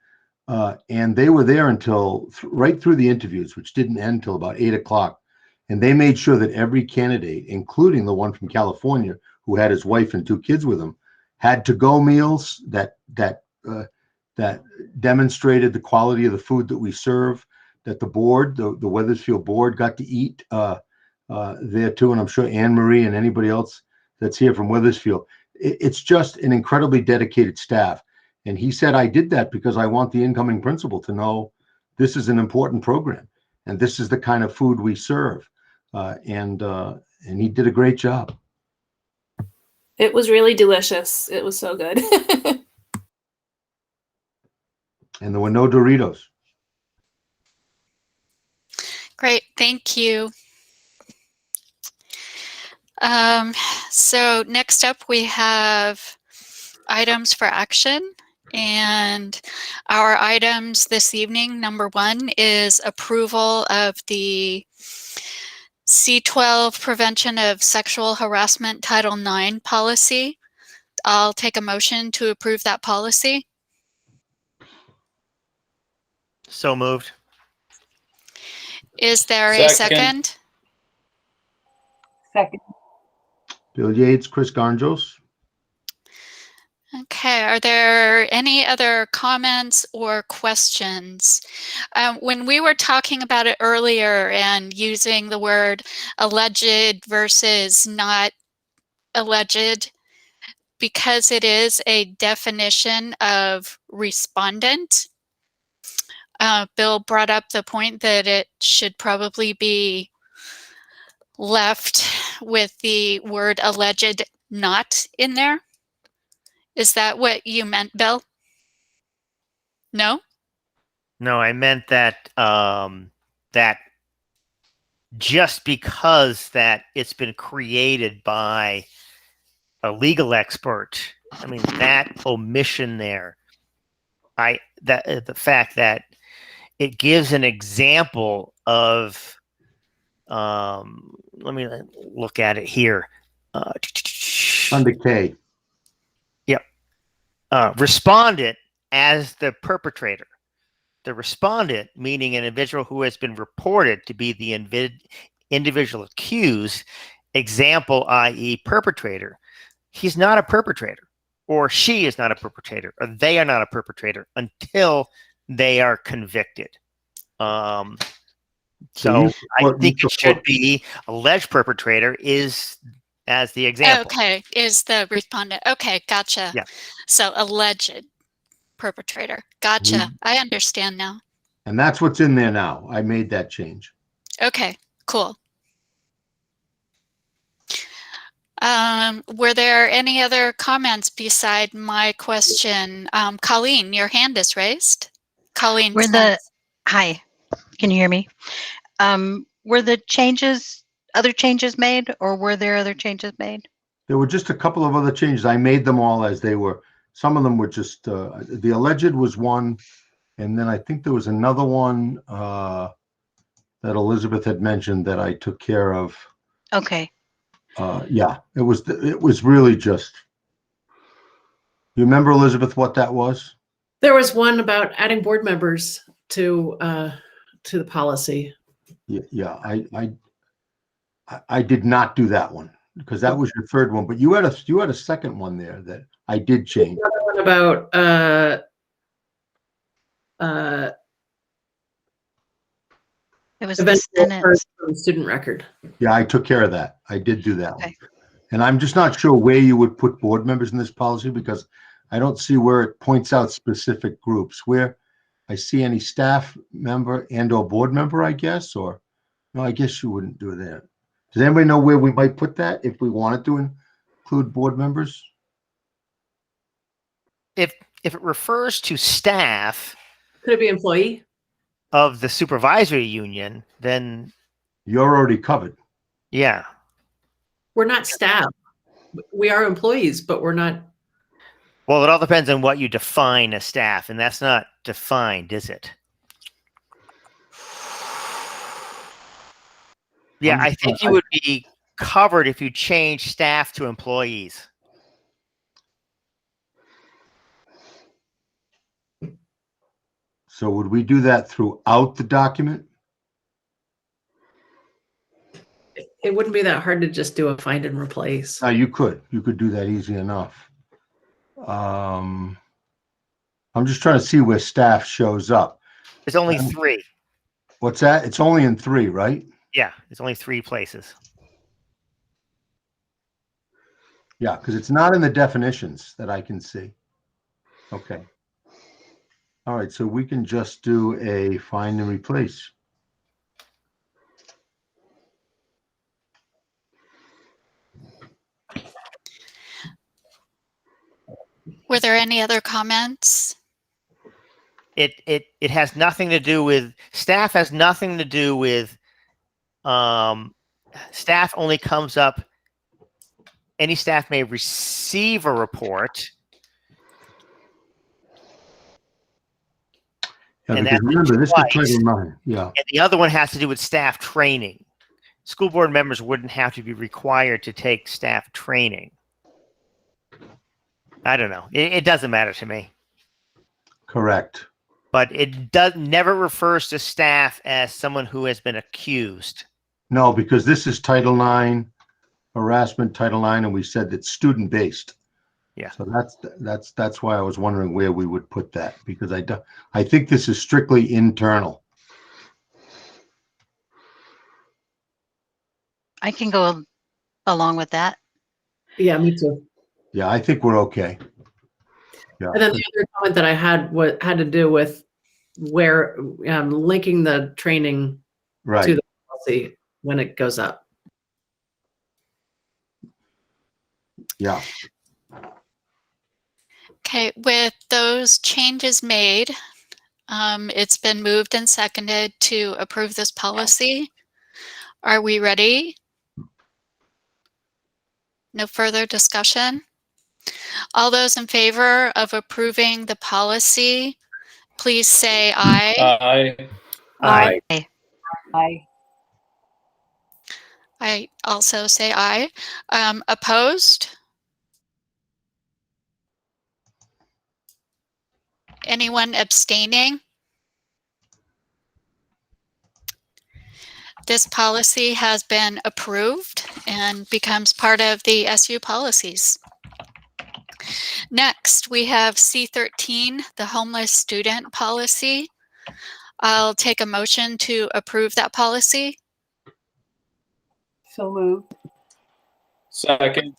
and they were there until right through the interviews, which didn't end until about 8 o'clock. And they made sure that every candidate, including the one from California, who had his wife and 2 kids with him, had to-go meals that demonstrated the quality of the food that we serve, that the board, the Wethersfield board, got to eat there too. And I'm sure Anne Marie and anybody else that's here from Wethersfield. It's just an incredibly dedicated staff. And he said, I did that because I want the incoming principal to know this is an important program and this is the kind of food we serve. And he did a great job.
It was really delicious. It was so good.
And there were no Doritos.
Great, thank you. So next up we have items for action, and our items this evening, number 1 is approval of the C12 Prevention of Sexual Harassment Title IX policy. I'll take a motion to approve that policy.
So moved.
Is there a second?
Second.
Bill Yates, Chris Garnjos.
Okay, are there any other comments or questions? When we were talking about it earlier and using the word alleged versus not alleged, because it is a definition of respondent, Bill brought up the point that it should probably be left with the word alleged not in there. Is that what you meant, Bill? No?
No, I meant that that just because that it's been created by a legal expert, I mean, that omission there, the fact that it gives an example of, let me look at it here.
Under K.
Yep. Respondent as the perpetrator. The respondent, meaning an individual who has been reported to be the individual accused, example, i.e. perpetrator. He's not a perpetrator, or she is not a perpetrator, or they are not a perpetrator until they are convicted. So
you
I
support- you
think it
support-
should be alleged perpetrator is as the example.
Okay, is the respondent. Okay, gotcha.
Yeah.
So alleged perpetrator. Gotcha. I understand now.
And that's what's in there now. I made that change.
Okay, cool. Were there any other comments beside my question? Colleen, your hand is raised. Colleen.
Hi, can you hear me? Were the other changes made, or were there other changes made?
There were just a couple of other changes. I made them all as they were. Some of them were just, the alleged was one. And then I think there was another one that Elizabeth had mentioned that I took care of.
Okay.
Yeah, it was really just, you remember, Elizabeth, what that was?
There was one about adding board members to the policy.
Yeah, I did not do that one because that was your third one, but you had a second one there that I did change.
Another one about
it was
eventual student record.
Yeah, I took care of that. I did do that one. And I'm just not sure where you would put board members in this policy because I don't see where it points out specific groups. Where I see any staff member and or board member, I guess, or no, I guess you wouldn't do that. Does anybody know where we might put that if we wanted to include board members?
If it refers to staff,
could it be employee
of the supervisory union, then
you're already covered.
Yeah.
We're not staff. We are employees, but we're not.
Well, it all depends on what you define as staff, and that's not defined, is it? Yeah, I think you would be covered if you change staff to employees.
So would we do that throughout the document?
It wouldn't be that hard to just do a find and replace.
You could do that easy enough. I'm just trying to see where staff shows up.
It's only 3.
What's that? It's only in 3, right?
Yeah, it's only 3 places.
Yeah, because it's not in the definitions that I can see. Okay. All right, so we can just do a find and replace.
Were there any other comments?
It has nothing to do with staff. Has nothing to do with staff. Only comes up. Any staff may receive a report.
Yeah,
and
because remember, this is Title 9. Yeah.
And the other one has to do with staff training. School board members wouldn't have to be required to take staff training. I don't know. It doesn't matter to me.
Correct.
But it never refers to staff as someone who has been accused.
No, because this is Title 9, harassment, Title 9, and we said it's student-based.
Yeah.
So that's why I was wondering where we would put that, because I think this is strictly internal.
I can go along with that.
Yeah, me too.
Yeah, I think we're okay. Yeah.
And then the other comment that I had had to do with where linking the training
Right.
to the policy when it goes up.
Yeah.
Okay, with those changes made, it's been moved and seconded to approve this policy. Are we ready? No further discussion? All those in favor of approving the policy, please say aye.
Aye.
Aye.
Aye.
I also say aye. Opposed? Anyone abstaining? This policy has been approved and becomes part of the SU policies. Next, we have C13, the homeless student policy. I'll take a motion to approve that policy.
So moved.
Second.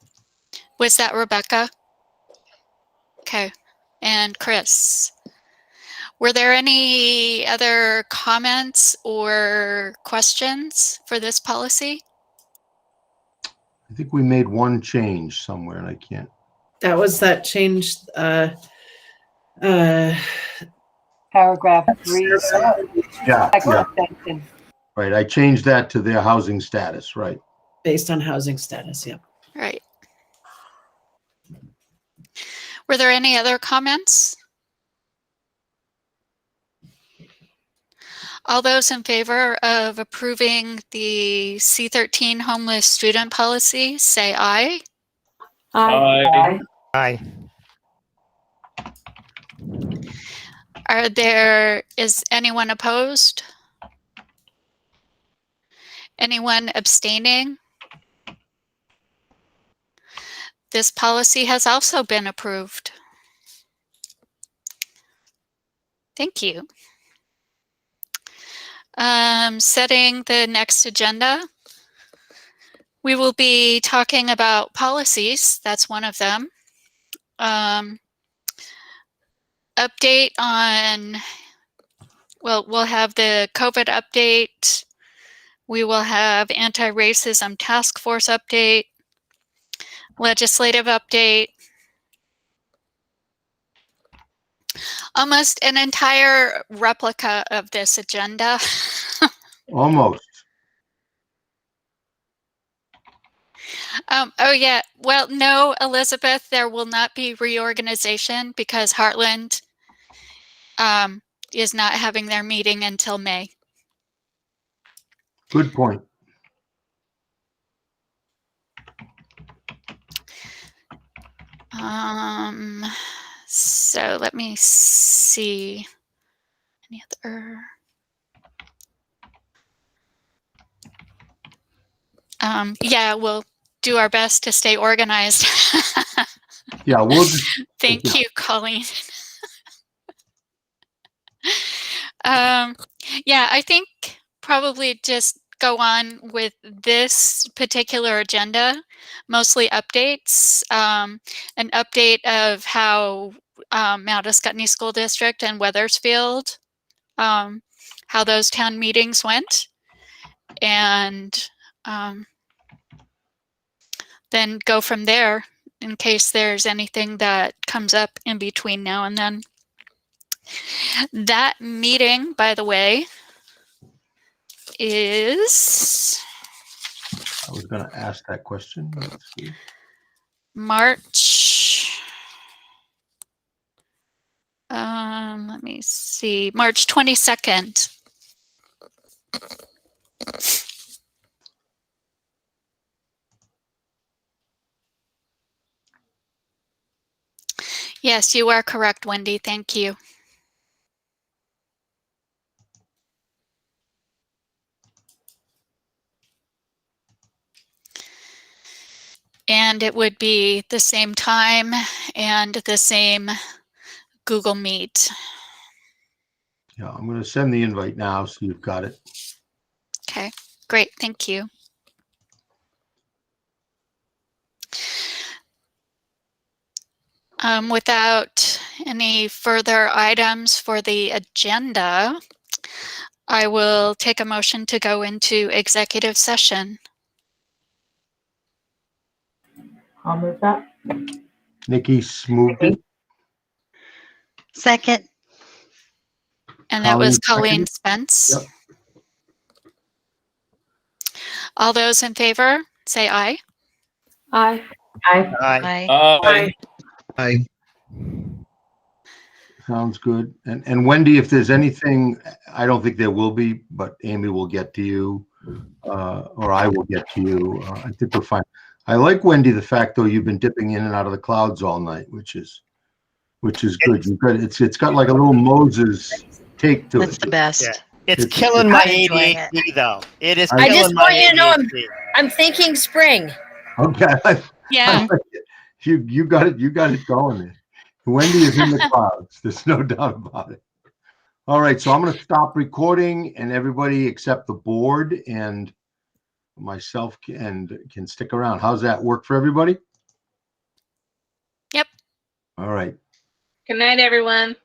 Was that Rebecca? Okay. And Chris? Were there any other comments or questions for this policy?
I think we made one change somewhere and I can't.
That was that change.
Paragraph 3.
Yeah,
Second
yeah.
sentence.
Right. I changed that to their housing status. Right.
Based on housing status. Yep.
Right. Were there any other comments? All those in favor of approving the C13 homeless student policy, say aye.
Aye.
Aye.
Is anyone opposed? Anyone abstaining? This policy has also been approved. Thank you. Setting the next agenda. We will be talking about policies. That's one of them. Update on, well, we'll have the COVID update. We will have anti-racism task force update, legislative update. Almost an entire replica of this agenda.
Almost.
Oh yeah, well, no, Elizabeth, there will not be reorganization because Heartland is not having their meeting until May.
Good point.
So let me see. Any other? Yeah, we'll do our best to stay organized.
Yeah, we'll.
Thank you, Colleen. Yeah, I think probably just go on with this particular agenda, mostly updates, an update of how Mount Ascutney School District and Weathersfield, how those town meetings went, and then go from there in case there's anything that comes up in between now and then. That meeting, by the way, is
I was going to ask that question. Let's see.
March. Let me see. March 22nd. Yes, you are correct, Wendy. Thank you. And it would be the same time and the same Google Meet.
Yeah, I'm going to send the invite now so you've got it.
Okay, great. Thank you. Without any further items for the agenda, I will take a motion to go into executive session.
I'll move that.
Nikki moved it.
Second.
And that was
Colleen
Colleen Spence.
Yep.
All those in favor, say aye.
Aye.
Aye.
Aye.
Aye.
Aye.
Sounds good. And Wendy, if there's anything, I don't think there will be, but Amy will get to you, or I will get to you. I think we're fine. I like, Wendy, the fact though you've been dipping in and out of the clouds all night, which is good. You've got it's got like a little Moses take to
That's
it.
the best.
Yeah. It's
It's-
killing my
I'm enjoying
ADHD though. It is
I
killing
just
my
want you to know
ADHD.
I'm thinking spring.
Okay.
Yeah.
You got it going there. Wendy is in the clouds. There's no doubt about it. All right, so I'm going to stop recording, and everybody except the board and myself can stick around. How's that work for everybody?
Yep.
All right.
Good night, everyone.